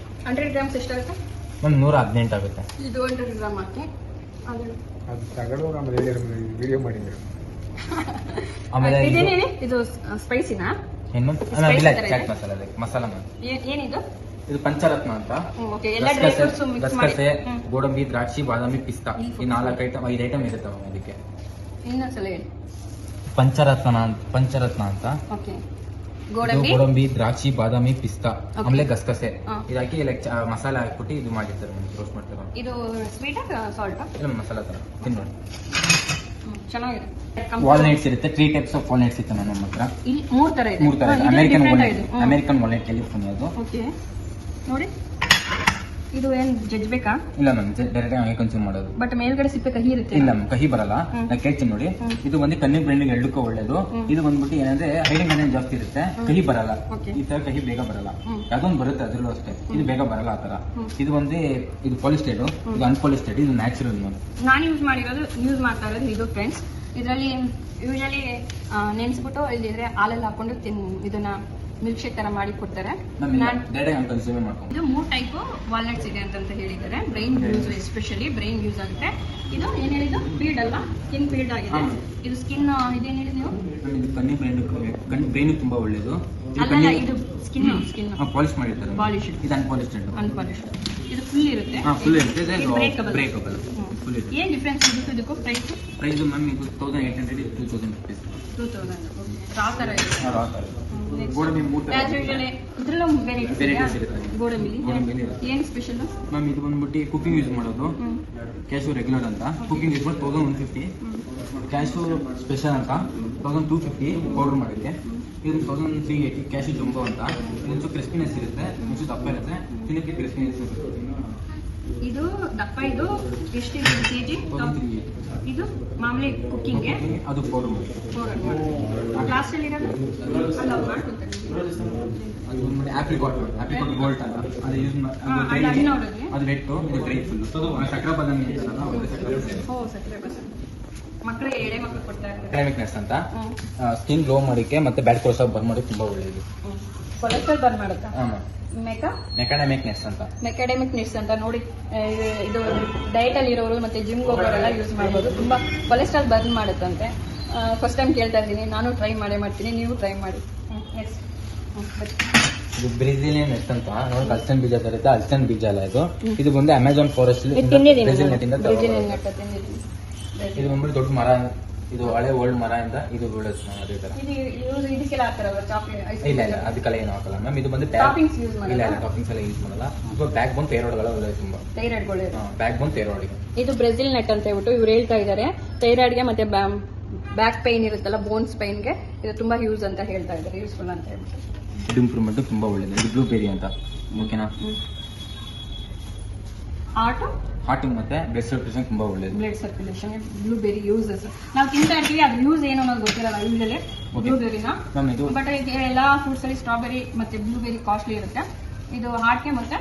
100 ಗ್ರಾಮ್ಸ್ ಎಷ್ಟಾಗುತ್ತೆ
ಮ್ಯಾಮ್? 118 ಆಗುತ್ತೆ.
ಇದು 100 ಗ್ರಾಮ್ ಹಾಕಿ
ಆಮೇಲೆ
ಇದು ಸ್ಪೈಸಿನಾ?
ಏನು ಚಾಟ್ ಮಸಾಲ, ಮಸಾಲ ಮ್ಯಾಮ್.
ಏನಿದು?
ಇದು ಪಂಚರತ್ನ ಅಂತ. ಗಸಗಸೆ, ಗೋಡಂಬಿ, ದ್ರಾಕ್ಷಿ, ಬಾದಾಮಿ, ಪಿಸ್ತಾ, ಈ 4 ಐಟಮ್ 5 ಐಟಮ್ ಇರುತ್ತೆ ಅದಕ್ಕೆ.
ಇನ್ನೊಂದ್ಸಲ ಹೇಳಿ.
ಪಂಚರತ್ನ ಅಂತ.
ಗೋಡಂಬಿ,
ದ್ರಾಕ್ಷಿ, ಬಾದಾಮಿ, ಪಿಸ್ತಾ, ಆಮೇಲೆ ಗಸಗಸೆ ಇದಾಕಿ ಮಸಾಲೆ ಹಾಕ್ಬಿಟ್ಟು ಇದು ಮಾಡಿರ್ತಾರೆ, ರೋಸ್ಟ್ ಮಾಡ್ತಾರೆ.
ಇದು ಸ್ವೀಟ್ ಸಾಲ್ಟ್?
ಇಲ್ಲ, ಮಸಾಲ ತರ ತಿನ್ನೋಣ.
ಚೆನ್ನಾಗಿದೆ.
ವಾಲ್ನಟ್ಸ್ ಇರುತ್ತೆ. 3 ಟೈಪ್ಸ್ ಆಫ್ ವಾಲ್ನಟ್ಸ್ ಇರುತ್ತೆ ನಮ್ಮ ಹತ್ರ.
ಇಲ್ಲಿ 3 ತರ ಇದೆ.
3 ತರ. ಅಮೆರಿಕನ್ ವಾಲ್ನಟ್, ಕ್ಯಾಲಿಫೋರ್ನಿಯಾ ಅದು.
ಓಕೆ, ನೋಡಿ. ಇದು ಏನ್ ಜಜ್ಬೇಕಾ?
ಇಲ್ಲ ಮ್ಯಾಮ್, ಡೈರೆಕ್ಟ್ ಆಗಿ ಕನ್ಸ್ಯೂಮ್ ಮಾಡೋದು.
ಬಟ್ ಮೇಲ್ಗಡೆ ಸಿಪ್ಪೆ ಕಹಿ ಇರುತ್ತೆ.
ಇಲ್ಲ ಮ್ಯಾಮ್, ಕಹಿ ಬರಲ್ಲ. ನಾನು ಕೇಳ್ತೀನಿ ನೋಡಿ. ಇದು ಬಂದು ಕಣ್ಣಿನ ಬ್ರೆಂಡಿಗೆ ಎರಡಕ್ಕೂ ಒಳ್ಳೇದು. ಇದು ಬಂದ್ಬಿಟ್ಟು ಏನಂದ್ರೆ ಹೈಡಿಂಗ್ ಕಂಟೆಂಟ್ ಜಾಸ್ತಿ ಇರುತ್ತೆ, ಕಹಿ ಬರಲ್ಲ. ಈ ತರ ಕಹಿ ಬೇಗ ಬರಲ್ಲ. ಯಾವ್ದೊಂದು ಬರುತ್ತೆ ಅದ್ರಲ್ಲೂ ಅಷ್ಟೇ, ಇದು ಬೇಗ ಬರಲ್ಲ ಆ ತರ. ಇದು ಬಂದು ಇದು ಪಾಲಿಸ್ಟೆಡ್, ಇದು ಅನ್ಪಾಲಿಸ್ಟೆಡ್, ಇದು ನ್ಯಾಚುರಲ್.
ನಾನು ಯೂಸ್ ಮಾಡ್ತಾ ಇರೋದು ಇದು ಫ್ರೆಂಡ್ಸ್. ಇದರಲ್ಲಿ ಯೂಶಲಿ ನೆನೆಸ್ಬಿಟ್ಟು ಇಲ್ಲಿದ್ರೆ ಹಾಲಲ್ಲಿ ಹಾಕೊಂಡು ಇದನ್ನ ಮಿಲ್ಕ್ ಶೇಕ್ ತರ ಮಾಡಿ ಕೊಡ್ತಾರೆ.
ಕನ್ಸ್ಯೂಮ್ ಮಾಡ್ಕೊಂಡು
ಇದು 3 ಟೈಪ್ ವಾಲ್ನಟ್ಸ್ ಇದೆ ಅಂತ ಹೇಳಿದ್ದಾರೆ. Brain use, especially brain use ಆಗುತ್ತೆ. ಇದು ಏನ್ ಹೇಳಿದ್ದು ಪೀಲ್ಡ್ ಅಲ್ವಾ, ಸ್ಕಿನ್ ಪೀಲ್ಡ್ ಆಗಿದೆ. ಇದು ಸ್ಕಿನ್ ಇದೇನ್ ಹೇಳಿ ನೀವು,
ಬ್ರೈನ್ ತುಂಬಾ ಒಳ್ಳೇದು.
ಅಲ್ಲ ಇದು ಸ್ಕಿನ್
ಪಾಲಿಶ್ ಮಾಡಿರ್ತಾರೆ,
ಪಾಲಿಶ್,
ಇದು
ಅನ್ಪಾಲಿಶ್. ಇದು ಫುಲ್ ಇರುತ್ತೆ,
ಫುಲ್ ಇರುತ್ತೆ,
ಬ್ರೇಕಬಲ್. ಏನ್ ಡಿಫ್ರೆನ್ಸ್ ಇದಕ್ಕೂ ಪ್ರೈಸ್
ಮ್ಯಾಮ್ ಇದು 1800 2000 rupees.
2000 ಆ ತರ ಇದೆ.
ಗೋಡಂಬಿ
ಇದ್ರಲ್ಲೂ ಗೋಡಂಬಿ ಏನ್ ಸ್ಪೆಷಲ್
ಮ್ಯಾಮ್, ಇದು ಬಂದ್ಬಿಟ್ಟು ಕುಕಿಂಗ್ ಯೂಸ್ ಮಾಡೋದು. ಕ್ಯಾಶು ರೆಗ್ಯುಲರ್ ಅಂತ ಕುಕಿಂಗ್ ಯೂಸ್ ಮಾಡಿ 1150. ಕ್ಯಾಶು ಸ್ಪೆಷಲ್ ಅಂತ 1250 ಪೌಡರ್ ಮಾಡಿದ್ದೆ. ಇದು 1380 ಕ್ಯಾಶು ಜಂಬೋ ಅಂತ. ಇದೊಂಚು ಕ್ರಿಸ್ಪಿನೆಸ್ ಇರುತ್ತೆ, ಒಂಚು ದಪ್ಪ ಇರುತ್ತೆ, ತಿನ್ನಕ್ಕೆ ಕ್ರಿಸ್ಪಿನೆಸ್ ಇರುತ್ತೆ.
ಇದು ದಪ್ಪ. ಇದು ಎಷ್ಟು ಕೆಜಿ? ಇದು ಮಾಮೂಲಿ ಕುಕ್ಕಿಂಗ್ಗೆ,
ಅದು ಪೌಡರ್ ಮಾಡಿ
ಲಾಸ್ಟ್ ಅಲ್ಲಿ ಇರೋದು
ಅದು ಬಂದ್ಬಿಟ್ಟು ಆಪ್ರಿಕಾಟ್ ಗೋಲ್ಟ್ ಅಂತ ಅದು ಯೂಸ್ ಅದು ರೆಟ್ಟು, ಇದು ಡ್ರೈ ಫುಲ್. ಸಕ್ಕರೆ ಬಾದಾಮಿ
ಸಕ್ಕರೆ ಬಾದಾಮಿ ಮಕ್ಕಳಿಗೆ ಎಳೆ ಮಕ್ಕಳು ಕೊಡ್ತಾ ಇರ್ತಾರೆ.
ಡೈನಾಮಿಕ್ನೆಸ್ ಅಂತ ಸ್ಕಿನ್ ಗ್ಲೋ ಮಾಡೋಕ್ಕೆ ಮತ್ತೆ ಬ್ಯಾಡ್ ಕೊಲೆಸ್ಟ್ರಾಲ್ ಬರ್ನ್ ಮಾಡೋಕ್ಕೆ ತುಂಬಾ ಒಳ್ಳೆಯದು.
ಕೊಲೆಸ್ಟ್ರಾಲ್ ಬರ್ನ್ ಮಾಡುತ್ತಾ?
ಮೆಕಾಡೆಮಿಕ್ನೆಸ್
ಅಂತ ನೋಡಿ. ಇದು ಡಯಟ್ ಅಲ್ಲಿ ಇರೋರು ಮತ್ತೆ ಜಿಮ್ ಹೋಗೋರೆಲ್ಲ ಯೂಸ್ ಮಾಡ್ಬೋದು. ತುಂಬಾ ಕೊಲೆಸ್ಟ್ರಾಲ್ ಬರ್ನ್ ಮಾಡುತ್ತಂತೆ. ಫಸ್ಟ್ ಟೈಮ್ ಕೇಳ್ತಾ ಇದ್ದೀನಿ, ನಾನು ಟ್ರೈ ಮಾಡ್ತೀನಿ, ನೀವು ಟ್ರೈ ಮಾಡಿ.
ಇದು ಬ್ರೆಜಿಲಿಯನ್ ನಟ್ ಅಂತ ನೋಡಿ, ಅಲ್ಸನ್ ಬೀಜ ಬರುತ್ತೆ. ಅಲ್ಸನ್ ಬೀಜ ಅಲ್ಲ ಇದು, ಇದು ಬಂದು ಅಮೆಜಾನ್ ಫಾರೆಸ್ಟ್ ಬ್ರೆಜಿಲ್ ನಟ್ ಇಂದ. ಇದು ಬಂದ್ಬಿಟ್ಟು ದೊಡ್ಡ ಮರ, ಇದು ಹಳೆ ಓಲ್ಡ್ ಮರ ಅಂತ. ಇದು ಬೀಳೋದು ಅದೇ ತರ. ಇಲ್ಲ ಅದಕ್ಕೆಲ್ಲ ಏನು ಹಾಕಲ್ಲ ಮ್ಯಾಮ್. ಇದು ಬಂದು ಟಾಪಿಂಗ್ಸ್ ಎಲ್ಲ ಯೂಸ್ ಮಾಡಲ್ಲ. ಬ್ಯಾಕ್ ಬೋನ್ ಥೈರಾಯ್ಡ್ಗಳ ಒಳ್ಳೆ, ತುಂಬಾ ಬ್ಯಾಕ್ ಬೋನ್ ಥೈರಾಯ್ಡ್.
ಇದು ಬ್ರೆಜಿಲ್ ನಟ್ ಅಂತ ಹೇಳ್ಬಿಟ್ಟು ಇವ್ರು ಹೇಳ್ತಾ ಇದ್ದಾರೆ. ಥೈರಾಯ್ಡ್ಗೆ ಮತ್ತೆ ಬ್ಯಾಕ್ ಪೈನ್ ಇರುತ್ತಲ್ಲ, ಬೋನ್ಸ್ ಪೈನ್ಗೆ ಇದು ತುಂಬಾ ಯೂಸ್ ಅಂತ ಹೇಳ್ತಾ ಇದ್ದಾರೆ, ಯೂಸ್ಫುಲ್ ಅಂತ ಹೇಳ್ಬಿಟ್ಟು.
ಇದು ಇಂಪ್ರೂವ್ಮೆಂಟ್ ತುಂಬಾ ಒಳ್ಳೇದು. ಇದು ಬ್ಲೂಬೆರಿ ಅಂತ, ಓಕೆನಾ? ಹಾರ್ಟ್ ಮತ್ತೆ ಬ್ಲಡ್ ಸರ್ಕ್ಯುಲೇಷನ್ ತುಂಬಾ ಒಳ್ಳೇದು.
ಬ್ಲಡ್ ಸರ್ಕ್ಯುಲೇಷನ್ ಬ್ಲೂಬೆರಿ ಯೂಸಸ್ ನಾವು ತಿಂತಾ ಇರ್ತೀವಿ, ಅದು ಯೂಸ್ ಏನು ಅನ್ನೋದು ಗೊತ್ತಿರಲ್ಲ ಯೂಶಲಿ ಬ್ಲೂಬೆರಿನ. ಬಟ್ ಎಲ್ಲ ಫ್ರೂಟ್ಸ್ ಅಲ್ಲಿ ಸ್ಟ್ರಾಬೆರಿ ಮತ್ತೆ ಬ್ಲೂಬೆರಿ ಕಾಸ್ಟ್ಲಿ ಇರುತ್ತೆ. ಇದು ಹಾರ್ಟ್ಗೆ ಮತ್ತೆ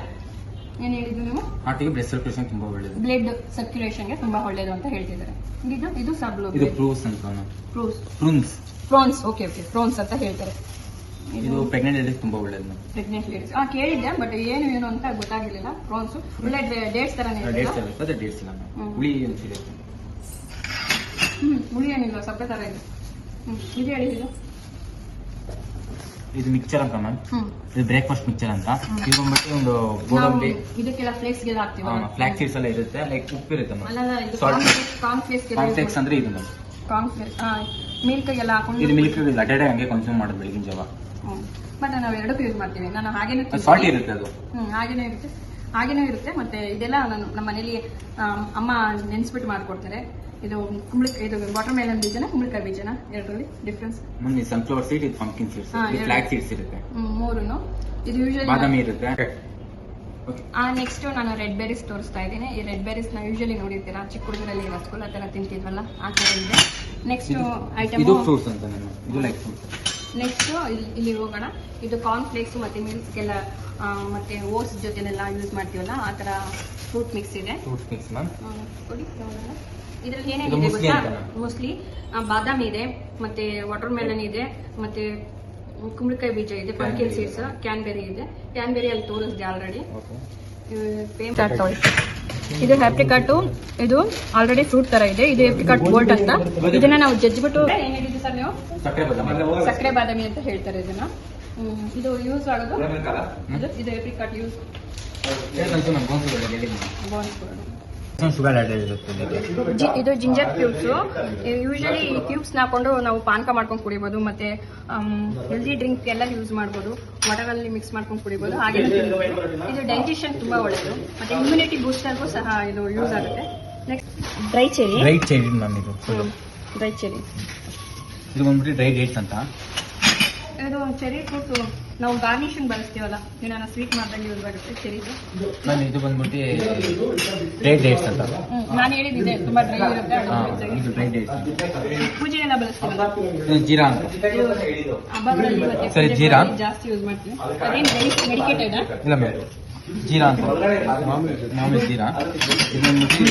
ಏನ್ ಹೇಳಿದ್ರು ನೀವು,
ಹಾರ್ಟ್ಗೆ ಬ್ಲಡ್ ಸರ್ಕ್ಯುಲೇಷನ್ ತುಂಬಾ ಒಳ್ಳೇದು,
ಬ್ಲಡ್ ಸರ್ಕ್ಯುಲೇಷನ್ಗೆ ತುಂಬಾ ಒಳ್ಳೇದು ಅಂತ ಹೇಳ್ತಿದ್ದಾರೆ. ಇದು ಸಬ್
ಇದು ಪ್ರೂನ್ಸ್ ಅಂತ.
ಪ್ರೋನ್ಸ್ ಓಕೆ ಪ್ರೋನ್ಸ್ ಅಂತ ಹೇಳ್ತಾರೆ.
ಇದು ಪ್ರೆಗ್ನೆಂಟ್ ಲೇಡೀಸ್ ತುಂಬಾ ಒಳ್ಳೇದು.
ಪ್ರೆಗ್ನೆಂಟ್ ಲೇಡೀಸ್ ಕೇಳಿದ್ದೆ, ಬಟ್ ಏನು ಅಂತ ಗೊತ್ತಾಗಿರ್ಲಿಲ್ಲ. ಪ್ರೋನ್ಸ್ ಒಳ್ಳೆ ಡೇಟ್ಸ್ ತರನೇ
ಹುಳಿ
ಹುಳಿ ಏನಿಲ್ಲ, ಸಪ್ಪೆ ತರ ಇದೆ. ಇದು ಹೇಳಿ.
ಇದು ಮಿಕ್ಚರ್ ಅಂತ ಮ್ಯಾಮ್, ಇದು ಬ್ರೇಕ್ಫಾಸ್ಟ್ ಮಿಕ್ಚರ್ ಅಂತ. ಇದು ಬಂದ್ಬಿಟ್ಟು ಒಂದು ಗೋಡಂಬಿ,
ಇದಕ್ಕೆಲ್ಲ ಫ್ಲೇಕ್ಸ್ಗೆಲ್ಲ ಹಾಕ್ತೀವಿ.
ಫ್ಲಾಕ್ಸ್ ಸೀಡ್ಸ್ ಎಲ್ಲ ಇರುತ್ತೆ, ಲೈಕ್ ಉಪ್ಪು ಇರುತ್ತೆ
ಕಾರ್ನ್ಫ್ಲೇಕ್ಸ್
ಅಂದ್ರೆ ಇದು ಮ್ಯಾಮ್.
ಕಾರ್ನ್ಫ್ಲೇಕ್ಸ್ ಮಿಲ್ಕ್ ಎಲ್ಲ ಹಾಕೊಂಡು,
ಇದು ಮಿಲ್ಕ್ ಅಡ್ಡೆ ಹಂಗೆ ಕನ್ಸ್ಯೂಮ್ ಮಾಡೋದು ಬೆಳಗಿನ ಜಾವ.
ಬಟ್ ನಾವು ಎರಡಕ್ಕೂ ಯೂಸ್ ಮಾಡ್ತೀವಿ. ನಾನು ಹಾಗೇನೆ
ಸಾಲ್ಟ್ ಇರುತ್ತೆ, ಅದು
ಹಾಗೇನೂ ಇರುತ್ತೆ. ಮತ್ತೆ ಇದೆಲ್ಲ ನಮ್ಮ ಮನೇಲಿ ಅಮ್ಮ ನೆನ್ಸ್ಬಿಟ್ಟು ಮಾಡ್ಕೊಡ್ತಾರೆ. ಇದು ಇದು ವಾಟರ್ ಮೆಲನ್ ಬೀಜನ, ಕುಂಬಳಕಾಯಿ ಬೀಜನ, ಎರಡರಲ್ಲಿ ಡಿಫ್ರೆನ್ಸ್.
ಸನ್ಫ್ಲವರ್ ಸೀಡ್, ಇದು ಪಂಪ್ಕಿನ್ ಸೀಡ್ಸ್, ಫ್ಲಾಕ್ಸ್ ಸೀಡ್ಸ್ ಇರುತ್ತೆ.
ಮೂರುನು ಇದು ಯೂಶಲಿ
ಬಾದಾಮಿ ಇರುತ್ತೆ.
ನೆಕ್ಸ್ಟ್ ನಾನು ರೆಡ್ ಬೆರೀಸ್ ತೋರಿಸ್ತಾ ಇದ್ದೀನಿ. ಈ ರೆಡ್ ಬೆರೀಸ್ ನ ಯೂಶಲಿ ನೋಡಿರ್ತೀರಾ, ಚಿಕ್ಕ ಹುಡುಗರಲ್ಲಿ ರಸಗುಲ್ಲ ತರ ತಿಂತಿದ್ವಲ್ಲ, ಆ ತರ ಇದೆ. ನೆಕ್ಸ್ಟ್ ಐಟಮ್
ಇದು ಫ್ರೂಟ್ಸ್ ಅಂತ. ಇದು ಲೈಕ್ ಫ್ರೂಟ್ಸ್.
ನೆಕ್ಸ್ಟ್ ಇಲ್ಲಿ ಹೋಗೋಣ. ಇದು ಕಾರ್ನ್ ಫ್ಲೇಕ್ಸ್ ಮತ್ತೆ ಮಿಲ್ಕ್ಸ್ಗೆಲ್ಲ ಮತ್ತೆ ಓಟ್ಸ್ ಜೊತೆನೆಲ್ಲ ಯೂಸ್ ಮಾಡ್ತೀವಲ್ಲ, ಆ ತರ ಫ್ರೂಟ್ ಮಿಕ್ಸ್ ಇದೆ. ಇದ್ರಲ್ಲಿ ಏನೇನಿದೆ ಗೊತ್ತಾ? ಮೋಸ್ಟ್ಲಿ ಬಾದಾಮಿ ಇದೆ, ಮತ್ತೆ ವಾಟರ್ ಮೆಲನ್ ಇದೆ, ಮತ್ತೆ ಕುಂಬಳಕಾಯಿ ಬೀಜ ಇದೆ, ಪಂಕಿನ್ ಸೀಡ್ಸ್, ಕ್ಯಾನ್ಬೆರಿ ಇದೆ. ಕ್ಯಾನ್ಬೆರಿ ಅಲ್ಲಿ ತೋರಿಸಿದೆ ಆಲ್ರೆಡಿ. ಇದು ಹ್ಯಾಪ್ರಿಕಾಟ್. ಇದು ಆಲ್ರೆಡಿ ಫ್ರೂಟ್ ತರ ಇದೆ. ಇದು ಹ್ಯಾಪ್ರಿಕಾಟ್ ಗೋಲ್ಡ್ ಅಂತ. ಇದನ್ನ ನಾವು ಜಜ್ಜಿಬಿಟ್ಟು ಏನ್ ಹೇಳಿದ್ವಿ ಸರ್ ನೀವು? ಸಕ್ಕರೆ ಬಾದಾಮಿ ಅಂತ ಹೇಳ್ತಾರೆ ಇದನ್ನ. ಇದು ಯೂಸ್ ಆಗೋದು ಇದು ಹ್ಯಾಪ್ರಿಕಾಟ್ ಯೂಸ್ ಇದು ಜಿಂಜರ್ ಕ್ಯೂಬ್ಸ್. ಯೂಶಲಿ ಈ ಕ್ಯೂಬ್ಸ್ ಹಾಕೊಂಡು ನಾವು ಪಾನಕ ಮಾಡ್ಕೊಂಡು ಕುಡಿಬಹುದು, ಮತ್ತೆ ಹೆಲ್ದಿ ಡ್ರಿಂಕ್ ಎಲ್ಲ ಯೂಸ್ ಮಾಡಬಹುದು, ವಾಟರ್ ಅಲ್ಲಿ ಮಿಕ್ಸ್ ಮಾಡ್ಕೊಂಡು ಕುಡಿಬಹುದು. ಹಾಗೆ ಇದು ಡೈಜೆಷನ್ ತುಂಬಾ ಒಳ್ಳೆಯದು, ಮತ್ತೆ ಇಮ್ಯುನಿಟಿ ಬೂಸ್ಟರ್ಗೂ ಸಹ ಇದು ಯೂಸ್ ಆಗುತ್ತೆ. Next dry cherry.
ಮ್ಯಾಮ್ ಇದು
ಡ್ರೈ ಚೆರಿ.
ಇದು ಬಂದ್ಬಿಟ್ಟು ಡ್ರೈ ಡೇಟ್ಸ್ ಅಂತ.
ಇದು ಚೆರಿ ಫ್ರೂಟ್ ನಾವು ಗಾರ್ನಿಷಿಂಗ್ ಬಳಸ್ತೀವಲ್ಲ, ನಾನು ಸ್ವೀಟ್ ಮಾಡಿದಾಗ ಯೂಸ್ ಆಗುತ್ತೆ ಚೆರಿದು.
ಮ್ಯಾಮ್ ಇದು ಬಂದ್ಬಿಟ್ಟು ಡ್ರೈ ಡೇಟ್ಸ್ ಅಂತ.
ನಾನು ಹೇಳಿದ್ದೆ ತುಂಬಾ ಡ್ರೈ ಇರುತ್ತೆ.
ಇದು ಡ್ರೈ ಡೇಟ್ಸ್.
ಪೂಜೆಗೆಲ್ಲ ಬಳಸ್ತೀವಲ್ಲ,
ಜೀರಾ ಅಂತ.
ಹಬ್ಬಗಳಲ್ಲಿ
ಸರಿ, ಜೀರಾ
ಜಾಸ್ತಿ ಯೂಸ್ ಮಾಡ್ತೀವಿ. ಅದೇನು ಮೆಡಿಕೇಟೆಡ್?
ಇಲ್ಲ ಮ್ಯಾಮ್, ಜೀರಾ ಅಂತ, ಮಾಮೂಲಿ ಜೀರಾ. ಇದು ಬಂದ್ಬಿಟ್ಟು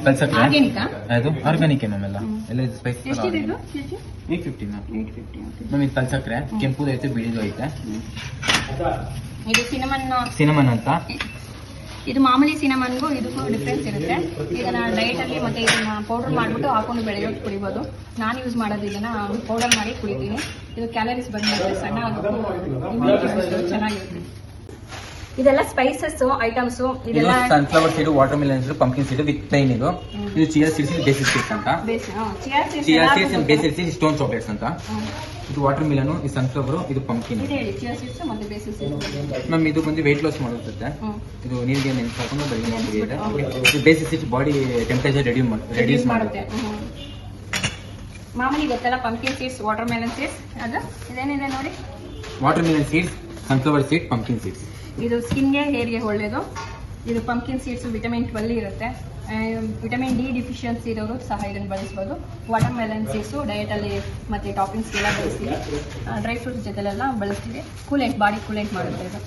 ಕಲ್ಸಕ್ಕೆ
ಆರ್ಗ್ಯಾನಿಕಾ?
ಅದು ಆರ್ಗ್ಯಾನಿಕ್ ಮ್ಯಾಮ್ ಎಲ್ಲ ಸ್ಪೈಸ್
ಎಷ್ಟಿದೆ ಇದು ಕೆಜಿ?
850 ಮ್ಯಾಮ್
850. ಓಕೆ.
ಮ್ಯಾಮ್ ಇದು ಕಲ್ಸಕ್ರೆ ಕೆಂಪುದು ಐತೆ ಬಿಳಿದು ಐತೆ
ಇದು
ಸಿನಮನ್ ಅಂತ
ಇದು ಮಾಮೂಲಿ ಸಿನಮನ್ಗೂ ಇದಕ್ಕೂ ಡಿಫ್ರೆನ್ಸ್ ಇರುತ್ತೆ. ಇದನ್ನ ಡಯಟ್ ಅಲ್ಲಿ ಮತ್ತೆ ಇದನ್ನ ಪೌಡರ್ ಮಾಡ್ಬಿಟ್ಟು ಹಾಕೊಂಡು ಬೆಳಗ್ಗೆ ಕುಡಿಬೋದು. ನಾನು ಯೂಸ್ ಮಾಡೋದು ಇದನ್ನ ಪೌಡರ್ ಮಾಡಿ ಕುಡಿತೀನಿ. ಇದು ಕ್ಯಾಲರೀಸ್ ಬಂದಿರುತ್ತೆ, ಸಣ್ಣ ಆಗೋಕ್ಕೂ immunity boost ಚೆನ್ನಾಗಿರುತ್ತೆ. ಇದೆಲ್ಲ ಸ್ಪೈಸಸ್ ಐಟಮ್ಸ್
ಇದು
ಇದೆಲ್ಲ
sunflower seed water Milan seed pumpkin seed with plain ಇದು ಚಿಯಾ ಸೀಡ್ಸ್ ಬೇಸಿಕ್ ಸೀಡ್ಸ್ ಅಂತ chia seeds and basic seeds stone chocolates ಅಂತ ಇದು ವಾಟರ್ ಮಿಲನ್ ಇದು ಸನ್ಫ್ಲವರ್ ಇದು ಪಂಪ್ಕಿನ್
ಇದೆ ಹೇಳಿ ಚಿಯಾ ಸೀಡ್ಸ್ ಮತ್ತೆ ಬೇಸಿಕ್ ಸೀಡ್ಸ್.
ಮ್ಯಾಮ್ ಇದು ಬಂದು ವೆಯ್ಟ್ ಲಾಸ್ ಮಾಡುತ್ತೆ. ಇದು ನೀರಿಗೆ ನೆನೆಸ್ಕೊಂಡು ಬೆಳಗ್ಗೆ ಕುಡಿಯುತ್ತೆ. ಇದು basic seeds body temperature reduce ಮಾಡುತ್ತೆ.
ಮಾಮೂಲಿ ಗೊತ್ತಲ್ಲ pumpkin seeds water melon seeds ಅದು ಇದೇನಿದೆ ನೋಡಿ.
Water Milan seeds sunflower seed pumpkin seeds
ಇದು ಸ್ಕಿನ್ಗೆ ಹೇರ್ಗೆ ಒಳ್ಳೇದು. ಇದು ಪಂಪ್ಕಿನ್ ಸೀಡ್ಸ್ ವಿಟಮಿನ್ 12 ಇರುತ್ತೆ. ವಿಟಮಿನ್ ಡಿ ಡಿಫಿಷಿಯನ್ಸಿ ಇರೋರು ಸಹ ಇದನ್ನು ಬಳಸ್ಬೋದು. ವಾಟರ್ ಮೆಲನ್ ಸೀಡ್ಸು ಡಯಟಲ್ಲಿ ಮತ್ತು ಟಾಪಿಂಗ್ಸ್ಗೆಲ್ಲ ಬಳಸ್ತೀವಿ. ಡ್ರೈ ಫ್ರೂಟ್ಸ್ ಜೊತೆಲೆಲ್ಲ ಬಳಸ್ತೀವಿ. ಕೂಲೆಂಟ್ ಬಾಡಿ ಕೂಲೆಂಟ್ ಮಾಡುತ್ತೆ ಇದು.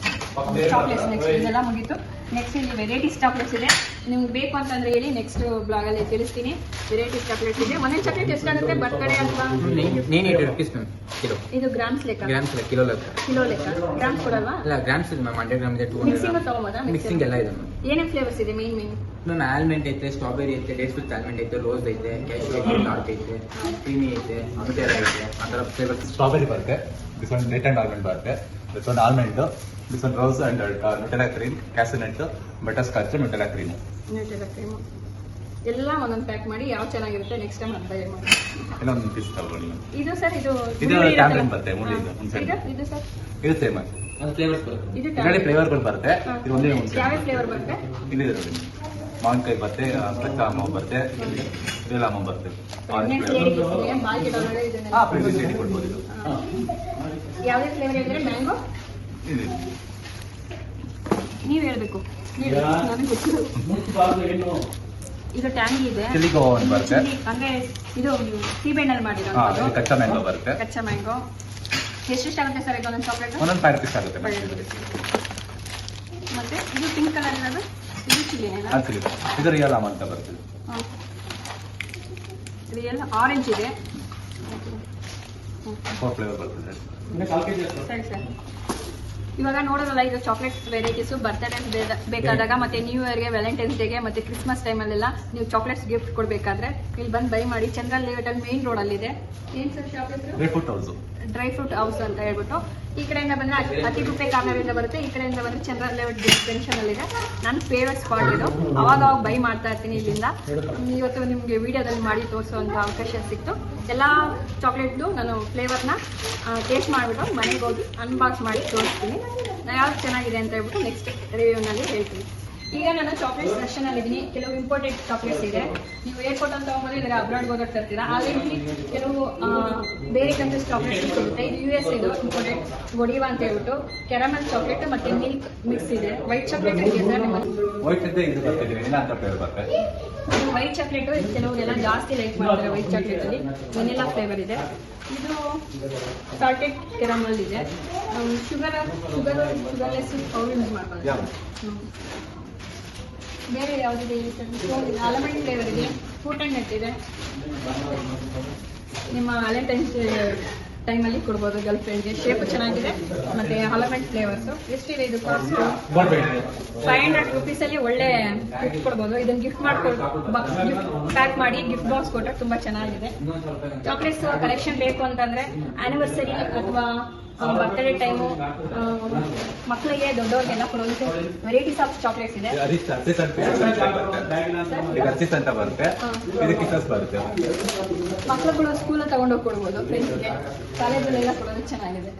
ಚಾಕ್ಲೇಟ್ಸ್ ನೆಕ್ಸ್ಟ್ ಇದೆಲ್ಲ ಮುಗೀತು. ನೆಕ್ಸ್ಟ್ ಇಲ್ಲಿ ವೆರೈಟೀಸ್ ಚಾಕ್ಲೇಟ್ಸ್ ಇದೆ. ನಿಮ್ಗೆ ಬೇಕು ಅಂತಂದ್ರೆ ಹೇಳಿ ನೆಕ್ಸ್ಟ್ ಬ್ಲಾಗಲ್ಲಿ ತಿಳಿಸ್ತೀನಿ. ವೆರೈಟೀಸ್ ಚಾಕ್ಲೇಟ್ಸ್ ಇದೆ. ಒಂದೊಂದು ಚಾಕ್ಲೇಟ್ ಎಷ್ಟಾಗುತ್ತೆ ಬರ್ತಡೇ ಅಥವಾ
980 rupees ಮ್ಯಾಮ್ ಕಿಲೋ.
ಇದು ಗ್ರಾಮ್ಸ್ ಲೆಕ್ಕ
ಗ್ರಾಮ್ಸ್ ಇಲ್ಲ ಕಿಲೋ ಲೆಕ್ಕ.
ಕಿಲೋ ಲೆಕ್ಕ ಗ್ರಾಮ್ಸ್ ಕೊಡಲ್ವಾ?
ಇಲ್ಲ ಗ್ರಾಮ್ಸ್ ಇದೆ ಮ್ಯಾಮ್ 100 ಗ್ರಾಮ್ ಇದೆ 200
ಮಿಕ್ಸಿಂಗ್ ತಗೋಬೋದಾ?
ಮಿಕ್ಸಿಂಗ್ ಎಲ್ಲ ಇದೆ ಮ್ಯಾಮ್.
ಏನೇನು ಫ್ಲೇವರ್ಸ್ ಇದೆ ಮೇನ್
ಮ್ಯಾಮ್ ಆಲ್ಮಂಡ್ ಐತೆ, ಸ್ಟ್ರಾಬೆರಿ ಐತೆ, ಡೇಟ್ಸ್ ವಿತ್ ಆಲ್ಮಂಡ್ ಐತೆ, ರೋಸ್ ಐತೆ, ಕ್ಯಾಶ್ಯೂ ಐತೆ, ಡಾರ್ಕ್ ಐತೆ, ಕ್ರೀಮಿ ಐತೆ, ಅಮಟೆಲ್ಲ ಐತೆ. ಆ ಥರ ಫ್ಲೇವರ್ಸ್
ಸ್ಟ್ರಾಬೆರಿ ಬರುತ್ತೆ, this one nut and almond ಬರುತ್ತೆ, this one almond, this one rose and Nutella cream, cashew nut, butterscotch, Nutella cream.
Nutella cream ಎಲ್ಲ ಒಂದೊಂದು ಪ್ಯಾಕ್ ಮಾಡಿ ಯಾವ ಚೆನ್ನಾಗಿರುತ್ತೆ ನೆಕ್ಸ್ಟ್ ಟೈಮ್ ಅದು ಬೈ ಮಾಡಿ.
ಇನ್ನೊಂದು ಪೀಸ್ ತಗೊಳ್ಳಿ.
ಇದು ಸರ್ ಇದು
ಟ್ಯಾಮ್ರಿನ್ ಬರುತ್ತೆ,
ಇದು ಸರ್
ಇದು ಸೇಮ್
ಒಂದು ಫ್ಲೇವರ್ಸ್ ಬರುತ್ತೆ.
ಇದು
ಇದರಲ್ಲಿ ಫ್ಲೇವರ್ಗಳು ಬರುತ್ತೆ. ಇದು ಒಂದೇ
ಯಾವ ಫ್ಲೇವರ್ ಬರುತ್ತೆ?
ಇಲ್ಲಿದೆ ನೋಡಿ, ಮಾವಿನಕಾಯಿ ಬರುತ್ತೆ, ಕಚ್ಚಾ ಆಮ ಬರುತ್ತೆ, ಇದೆಲ್ಲ ಆಮ ಬರುತ್ತೆ. ಪ್ರೆಸಿಡೆಂಟ್ ಕೊಡ್ಬೋದು ಇದು.
ಯಾವುದೇ ಫ್ಲೇವರ್ ಹೇಳಿದ್ರೆ ಮ್ಯಾಂಗೋ
ಇದೆ.
ನೀವು ಹೇಳ್ಬೇಕು, ನನಗೆ ಗೊತ್ತಿಲ್ಲ. ಇದು ಟ್ಯಾಂಗಿ ಇದೆ,
ಚಿಲ್ಲಿ ಗೋವಾ ಒಂದು ಬರುತ್ತೆ.
ಅಂದ್ರೆ ಇದು ಸೀಬೆಣ್ಣಲ್ಲಿ
ಹಾ,
ಮಾಡಿರೋ
ಇದು ಕಚ್ಚಾ ಮ್ಯಾಂಗೋ ಬರುತ್ತೆ.
ಕಚ್ಚಾ ಮ್ಯಾಂಗೋ. ಎಷ್ಟೆಷ್ಟಾಗುತ್ತೆ ಸರ್ ಇದು ಒಂದೊಂದು ಚಾಕ್ಲೇಟ್?
ಒಂದೊಂದು 5 rupees ಆಗುತ್ತೆ.
ಮತ್ತೆ ಇದು ಪಿಂಕ್ ಕಲರ್ ಇರೋದು ಇದು ಚಿಲ್ಲಿನೇನಾ?
ಆಕ್ಚುಲಿ ಇದು ರಿಯಲ್ ಆಮ ಅಂತ ಬರುತ್ತೆ.
ರಿಯಲ್ ಆರೆಂಜ್ ಇದೆ.
4 ಫ್ಲೇವರ್ ಬರ್ತದೆ.
ಸರಿ ಸರ್. ಇವಾಗ ನೋಡೋದಲ್ಲ ಇದು ಚಾಕ್ಲೇಟ್ ವೆರೈಟೀಸು ಬರ್ತ್ಡೇ ಬೇಕಾದಾಗ ಮತ್ತೆ ನ್ಯೂ ಇಯರ್ಗೆ, ವ್ಯಾಲೆಂಟೈನ್ಸ್ ಡೇಗೆ ಮತ್ತೆ ಕ್ರಿಸ್ಮಸ್ ಟೈಮಲ್ಲೆಲ್ಲ ನೀವು ಚಾಕ್ಲೇಟ್ಸ್ ಗಿಫ್ಟ್ ಕೊಡಬೇಕಾದ್ರೆ ಇಲ್ಲಿ ಬಂದು ಬೈ ಮಾಡಿ. ಚಂದ್ರನ್ ಲೇಔಟಲ್ಲಿ ಮೇನ್ ರೋಡಲ್ಲಿದೆ. ಏನು sir chocolate?
Dry fruit house,
dry fruit house ಅಂತ ಹೇಳ್ಬಿಟ್ಟು ಈ ಕಡೆಯಿಂದ ಬಂದರೆ ಅತಿಗುಪ್ಪೆ ಕಾರ್ನರಿಂದ ಬರುತ್ತೆ, ಈ ಕಡೆಯಿಂದ ಬಂದರೆ ಚಂದ್ರನ್ ಲೇಔಟ್ ಜಂಕ್ಷನಲ್ಲಿದೆ. ನನ್ನ ಫೇವ್ರೆಟ್ ಸ್ಪಾಟ್ ಇದು. ಅವಾಗ ಬೈ ಮಾಡ್ತಾ ಇರ್ತೀನಿ ಇಲ್ಲಿಂದ. ಇವತ್ತು ನಿಮಗೆ ವಿಡಿಯೋದಲ್ಲಿ ಮಾಡಿ ತೋರಿಸುವಂಥ ಅವಕಾಶ ಸಿಕ್ತು. ಎಲ್ಲ ಚಾಕ್ಲೇಟ್ದು ನಾನು ಫ್ಲೇವರ್ನ ಟೇಸ್ಟ್ ಮಾಡಿಬಿಟ್ಟು ಮನೆಗೆ ಹೋಗಿ ಅನ್ಬಾಕ್ಸ್ ಮಾಡಿ ತೋರಿಸ್ತೀನಿ. ಯಾವ್ದು ಚೆನ್ನಾಗಿದೆ ಅಂತ ಹೇಳ್ಬಿಟ್ಟು ನೆಕ್ಸ್ಟ್ ರಿವ್ಯೂನಲ್ಲಿ ಹೇಳ್ತೀನಿ. ಈಗ ನಾನು ಚಾಕ್ಲೇಟ್ ಸೆಕ್ಷನಲ್ಲಿ ಇದ್ದೀನಿ. ಕೆಲವು ಇಂಪೋರ್ಟೆಡ್ ಚಾಕ್ಲೇಟ್ಸ್ ಇದೆ. ನೀವು ಏರ್ಪೋರ್ಟ್ ಅಂತ ಹೋಗೋದು ಇದರ ಅಬ್ರಾಡ್ ಹೋಗೋಕೆ ತರ್ತೀರಾ. ಆಲ್ರೆಡಿ ಕೆಲವು ಬೇರೆ ಕಂಟ್ರೀಸ್ ಚಾಕ್ಲೇಟ್ಸ್ ಸಿಗುತ್ತೆ. ಇದು US ಇದು ಇಂಪೋರ್ಟೆಡ್ ಗೊಡಿವಾ ಅಂತ ಹೇಳ್ಬಿಟ್ಟು ಕೆರಮಲ್ ಚಾಕ್ಲೇಟ್ ಮತ್ತೆ ಮಿಲ್ಕ್ ಮಿಕ್ಸ್ ಇದೆ. ವೈಟ್ ಚಾಕ್ಲೇಟ್ ಇದೆ ಸರ್ ನಿಮ್ಮಲ್ಲಿ?
ವೈಟ್ ಇದ್ದೇ ಇದು ಬರ್ತದೆ, ವೆನಿಲಾ ಅಂತ ಫ್ಲೇವರ್ ಬರುತ್ತೆ.
ವೈಟ್ ಚಾಕ್ಲೇಟು ಕೆಲವರೆಲ್ಲ ಜಾಸ್ತಿ ಲೈಕ್ ಮಾಡ್ತಾರೆ. ವೈಟ್ ಚಾಕ್ಲೇಟಲ್ಲಿ ವೆನಿಲಾ ಫ್ಲೇವರ್ ಇದೆ. ಇದು ಸಾಲ್ಟೆಡ್ ಕೆರಮಲ್ ಇದೆ. ಶುಗರ್ಲೆಸ್ ಪೌಡರ್ ಯೂಸ್ ಮಾಡ್ಬೋದು. ಬೇರೆ ಯಾವುದಿದೆ? ಆಲ್ಮಂಡ್ ಫ್ಲೇವರ್ ಇದೆ, ಫ್ರೂಟ್ ಆ್ಯಂಡ್ ನಟ್ ಇದೆ. ನಿಮ್ಮ ವ್ಯಾಲೆಂಟೈನ್ಸ್ ಟೈಮಲ್ಲಿ ಕೊಡ್ಬೋದು ಗರ್ಲ್ ಫ್ರೆಂಡ್ಗೆ. ಶೇಪು ಚೆನ್ನಾಗಿದೆ ಮತ್ತು ಆಲ್ಮಂಡ್ ಫ್ಲೇವರ್ಸು. ಎಷ್ಟಿದೆ ಇದು ಕಾಸ್ಟ್? 500 rupeesಲ್ಲಿ ಒಳ್ಳೆ ಗಿಫ್ಟ್ ಕೊಡ್ಬೋದು. ಇದನ್ನು ಗಿಫ್ಟ್ ಪ್ಯಾಕ್ ಮಾಡಿ ಗಿಫ್ಟ್ ಬಾಕ್ಸ್ ಕೊಟ್ಟರೆ ತುಂಬ ಚೆನ್ನಾಗಿದೆ. ಚಾಕ್ಲೇಟ್ಸ್ ಕಲೆಕ್ಷನ್ ಬೇಕು ಅಂತಂದರೆ ಆ್ಯನಿವರ್ಸರಿ ಅಥವಾ ಬರ್ತ್ಡೇ ಟೈಮು ಮಕ್ಕಳಿಗೆ ದೊಡ್ಡವ್ರಿಗೆಲ್ಲ ಕೊಡೋದಕ್ಕೆ ವೆರೈಟೀಸ್ ಆಫ್ ಚಾಕ್ಲೇಟ್ಸ್ ಇದೆ.
ಹರ್ಷಿಸ್ ಅಂತ ಬರುತ್ತೆ, ಇದು ಕಿಸಸ್ ಬರುತ್ತೆ.
ಮಕ್ಕಳುಗಳು ಸ್ಕೂಲಲ್ಲಿ ತಗೊಂಡೋಗಿ ಕೊಡ್ಬೋದು ಫ್ರೆಂಡ್ಸ್ಗೆ, ಕಾಲೇಜಲ್ಲೆಲ್ಲ ಕೊಡೋದಕ್ಕೆ ಚೆನ್ನಾಗಿದೆ.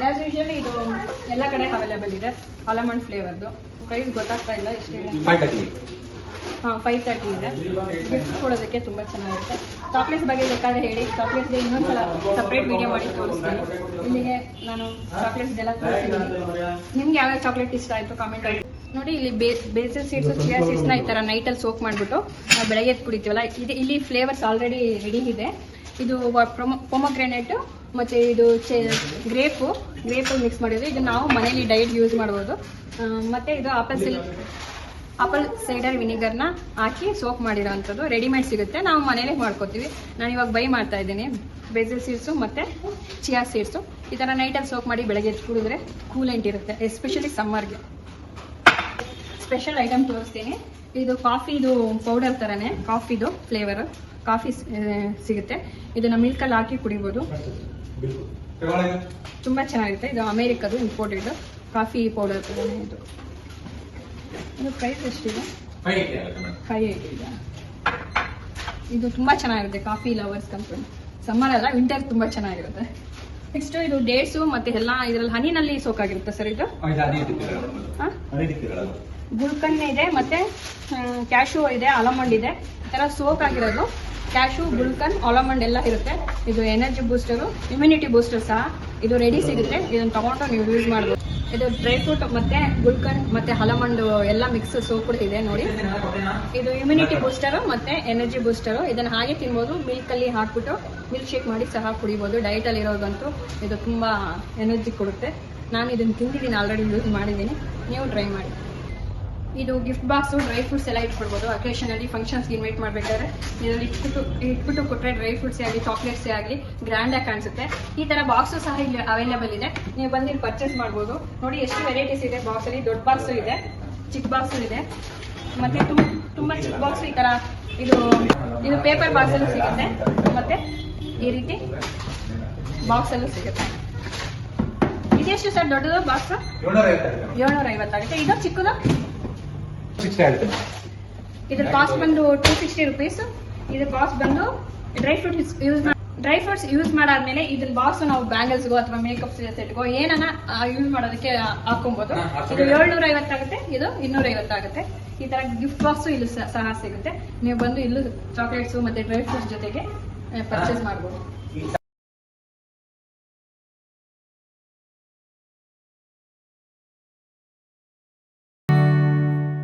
ಆ್ಯಸ್ ಯೂಶುವಲಿ ಇದು ಎಲ್ಲ ಕಡೆ ಅವೈಲೇಬಲ್ ಇದೆ. ಆಲ್ಮಂಡ್ ಫ್ಲೇವರ್ದು ಪ್ರೈಸ್ ಗೊತ್ತಾಗ್ತಾ ಇಲ್ಲ ಎಷ್ಟಿದೆ.
530.
530 ಇದೆ. ಗಿಫ್ಟ್ ಕೊಡೋದಕ್ಕೆ ತುಂಬ ಚೆನ್ನಾಗಿರುತ್ತೆ. ಚಾಕ್ಲೇಟ್ಸ್ ಬಗ್ಗೆ ಬೇಕಾದ್ರೆ ಹೇಳಿ, ಚಾಕ್ಲೇಟ್ಸ್ಗೆ ಇನ್ನೊಂದ್ಸಲ ಸಪ್ರೇಟ್ ವಿಡಿಯೋ ಮಾಡಿ ತೋರಿಸ್ತೀನಿ. ಇಲ್ಲಿಗೆ ನಾನು ಚಾಕ್ಲೇಟ್ಸ್ದೆಲ್ಲ ತೋರಿಸ್ತೀನಿ. ನಿಮ್ಗೆ ಯಾವ್ಯಾವ ಚಾಕ್ಲೇಟ್ ಇಷ್ಟ ಆಯಿತು ಕಾಮೆಂಟ್ ಮಾಡಿ. ನೋಡಿ ಇಲ್ಲಿ ಬೇಸಿಲ್ ಸೀಡ್ಸು, ಚಿಯಾ ಸೀಡ್ಸ್ನ ಈ ಥರ ನೈಟಲ್ಲಿ ಸೋಕ್ ಮಾಡಿಬಿಟ್ಟು ನಾವು ಬೆಳಗ್ಗೆ ಕುಡಿತೀವಲ್ಲ, ಇಲ್ಲಿ ಫ್ಲೇವರ್ಸ್ ಆಲ್ರೆಡಿ ರೆಡಿ ಇದೆ. ಇದು ಪೊಮೊಗ್ರೆನೇಟು ಮತ್ತು ಇದು ಗ್ರೇಪಲ್ಲಿ ಮಿಕ್ಸ್ ಮಾಡಿದ್ರು. ಇದು ನಾವು ಮನೇಲಿ ಡೈಟ್ ಯೂಸ್ ಮಾಡ್ಬೋದು. ಮತ್ತು ಇದು ಆಪಲ್ ಆಪಲ್ ಸೈಡರ್ ವಿನಿಗರ್ನ ಹಾಕಿ ಸೋಕ್ ಮಾಡಿರೋವಂಥದ್ದು ರೆಡಿಮೇಡ್ ಸಿಗುತ್ತೆ, ನಾವು ಮನೇಲೇ ಮಾಡ್ಕೋತೀವಿ. ನಾನು ಇವಾಗ ಬೈ ಮಾಡ್ತಾ ಇದ್ದೀನಿ ಬೆಸಲ್ ಸೀಡ್ಸು ಮತ್ತು ಚಿಯಾ ಸೀಡ್ಸು. ಈ ಥರ ನೈಟಲ್ಲಿ ಸೋಕ್ ಮಾಡಿ ಬೆಳಗ್ಗೆ ಎದ್ದು ಕುಡಿದ್ರೆ ಕೂಲೆಂಟ್ ಇರುತ್ತೆ, ಎಸ್ಪೆಷಲಿ ಸಮ್ಮರ್ಗೆ. ಸ್ಪೆಷಲ್ ಐಟಮ್ ತೋರಿಸ್ತೀನಿ. ಇದು ಕಾಫಿದು ಪೌಡರ್ ಥರನೇ ಕಾಫಿದು ಫ್ಲೇವರು, ಕಾಫಿ ಸಿಗುತ್ತೆ. ಇದನ್ನು ಮಿಲ್ಕಲ್ಲಿ ಹಾಕಿ ಕುಡಿಬೋದು, ತುಂಬ ಚೆನ್ನಾಗಿರುತ್ತೆ. ಇದು ಅಮೇರಿಕದು ಇಂಪೋರ್ಟೆಡ್ ಕಾಫಿ ಪೌಡರ್ ಥರನೇ ಇದು. ಇದು ಪ್ರೈಸ್ ಎಷ್ಟಿದೆ? 580 ಇದೆ. ಇದು ತುಂಬ ಚೆನ್ನಾಗಿರುತ್ತೆ ಕಾಫಿ ಲವರ್ಸ್ ಕಂಪನಿ. ಸಮ್ಮರ್ ಅಲ್ಲ, ವಿಂಟರ್ ತುಂಬ ಚೆನ್ನಾಗಿರುತ್ತೆ. ನೆಕ್ಸ್ಟ್ ಇದು ಡೇಟ್ಸು ಮತ್ತೆ ಎಲ್ಲ ಇದರಲ್ಲಿ ಹನಿನಲ್ಲಿ ಸೋಕಾಗಿರುತ್ತೆ ಸರ್ ಇದು. ಗುಲ್ಕನ್ ಇದೆ ಮತ್ತೆ ಕ್ಯಾಶು ಇದೆ, ಆಲಮಂಡ್ ಇದೆ. ಈ ಥರ ಸೋಕ್ ಆಗಿರೋದು ಕ್ಯಾಶು, ಗುಲ್ಕನ್, ಆಲಮಂಡ್ ಎಲ್ಲ ಇರುತ್ತೆ. ಇದು ಎನರ್ಜಿ ಬೂಸ್ಟರು, ಇಮ್ಯುನಿಟಿ ಬೂಸ್ಟರ್ ಸಹ ಇದು ರೆಡಿ ಸಿಗುತ್ತೆ. ಇದನ್ನು ತಗೊಂಡು ನೀವು ಯೂಸ್ ಮಾಡ್ಬೋದು. ಇದು ಡ್ರೈ ಫ್ರೂಟ್ ಮತ್ತೆ ಗುಲ್ಕನ್ ಮತ್ತೆ ಆಲಮಂಡ್ ಎಲ್ಲ ಮಿಕ್ಸ್ ಸೋಪ್ ಇದೆ ನೋಡಿ. ಇದು ಇಮ್ಯುನಿಟಿ ಬೂಸ್ಟರು ಮತ್ತೆ ಎನರ್ಜಿ ಬೂಸ್ಟರು. ಇದನ್ನು ಹಾಗೆ ತಿನ್ಬೋದು, ಮಿಲ್ಕಲ್ಲಿ ಹಾಕ್ಬಿಟ್ಟು ಮಿಲ್ಕ್ ಶೇಕ್ ಮಾಡಿ ಸಹ ಕುಡಿಬೋದು. ಡಯಟಲ್ಲಿ ಇರೋರ್ಗಂತೂ ಇದು ತುಂಬ ಎನರ್ಜಿ ಕೊಡುತ್ತೆ. ನಾನು ಇದನ್ನು ತಿಂದಿದ್ದೀನಿ, ಆಲ್ರೆಡಿ ಯೂಸ್ ಮಾಡಿದ್ದೀನಿ, ನೀವು ಟ್ರೈ ಮಾಡಿ. ಇದು ಗಿಫ್ಟ್ ಬಾಕ್ಸು, ಡ್ರೈ ಫ್ರೂಟ್ಸ್ ಎಲ್ಲ ಇಟ್ಕೊಡ್ಬೋದು. ಅಕೇಶನಲ್ಲಿ ಫಂಕ್ಷನ್ಸ್ಗೆ ಇನ್ವೈಟ್ ಮಾಡಬೇಕಾದ್ರೆ ಇದರಲ್ಲಿ ಇಟ್ಬಿಟ್ಟು ಕೊಟ್ಟರೆ ಡ್ರೈ ಫ್ರೂಟ್ಸೇ ಆಗಲಿ ಚಾಕ್ಲೇಟ್ಸೇ ಆಗಲಿ ಗ್ರ್ಯಾಂಡಾಗಿ ಕಾಣಿಸುತ್ತೆ. ಈ ಥರ ಬಾಕ್ಸು ಸಹ ಇಲ್ಲಿ ಅವೈಲೇಬಲ್ ಇದೆ, ನೀವು ಬಂದು ಇಲ್ಲಿ ಪರ್ಚೇಸ್ ಮಾಡ್ಬೋದು. ನೋಡಿ ಎಷ್ಟು ವೆರೈಟೀಸ್ ಇದೆ ಬಾಕ್ಸಲ್ಲಿ. ದೊಡ್ಡ ಬಾಕ್ಸು ಇದೆ, ಚಿಕ್ಕ ಬಾಕ್ಸು ಇದೆ, ಮತ್ತು ತುಂಬ ಚಿಕ್ಕ ಬಾಕ್ಸು. ಈ ಥರ ಇದು ಪೇಪರ್ ಬಾಕ್ಸಲ್ಲೂ ಸಿಗುತ್ತೆ, ಮತ್ತು ಈ ರೀತಿ ಬಾಕ್ಸಲ್ಲೂ ಸಿಗುತ್ತೆ. ಇದೆಷ್ಟು ಸರ್ ದೊಡ್ಡದು ಬಾಕ್ಸು? 750 ಆಗುತ್ತೆ. ಇದು ಚಿಕ್ಕದು ಇದ್ರ ಕಾಸ್ಟ್ ಬಂದು 260 rupees. ಇದ್ರ ಕಾಸ್ಟ್ ಬಂದು ಡ್ರೈ ಫ್ರೂಟ್ಸ್ ಯೂಸ್ ಮಾಡಾದ್ಮೇಲೆ ಇದ್ರ ಬಾಕ್ಸ್ ನಾವು ಬ್ಯಾಂಗಲ್ಸ್ಗೋ ಅಥವಾ ಮೇಕಪ್ ಸೆಟ್ಗೋ ಏನನ್ನ ಯೂಸ್ ಮಾಡೋದಕ್ಕೆ ಹಾಕೊಬಹುದು. ಇದು 750 ಆಗುತ್ತೆ, ಇದು 250 ಆಗುತ್ತೆ. ಈ ತರ ಗಿಫ್ಟ್ ಬಾಕ್ಸ್ ಇಲ್ಲೂ ಸಹ ಸಿಗುತ್ತೆ. ನೀವು ಬಂದು ಇಲ್ಲೂ ಚಾಕ್ಲೇಟ್ಸ್ ಮತ್ತೆ ಡ್ರೈ ಫ್ರೂಟ್ಸ್ ಜೊತೆಗೆ ಪರ್ಚೇಸ್ ಮಾಡ್ಬೋದು.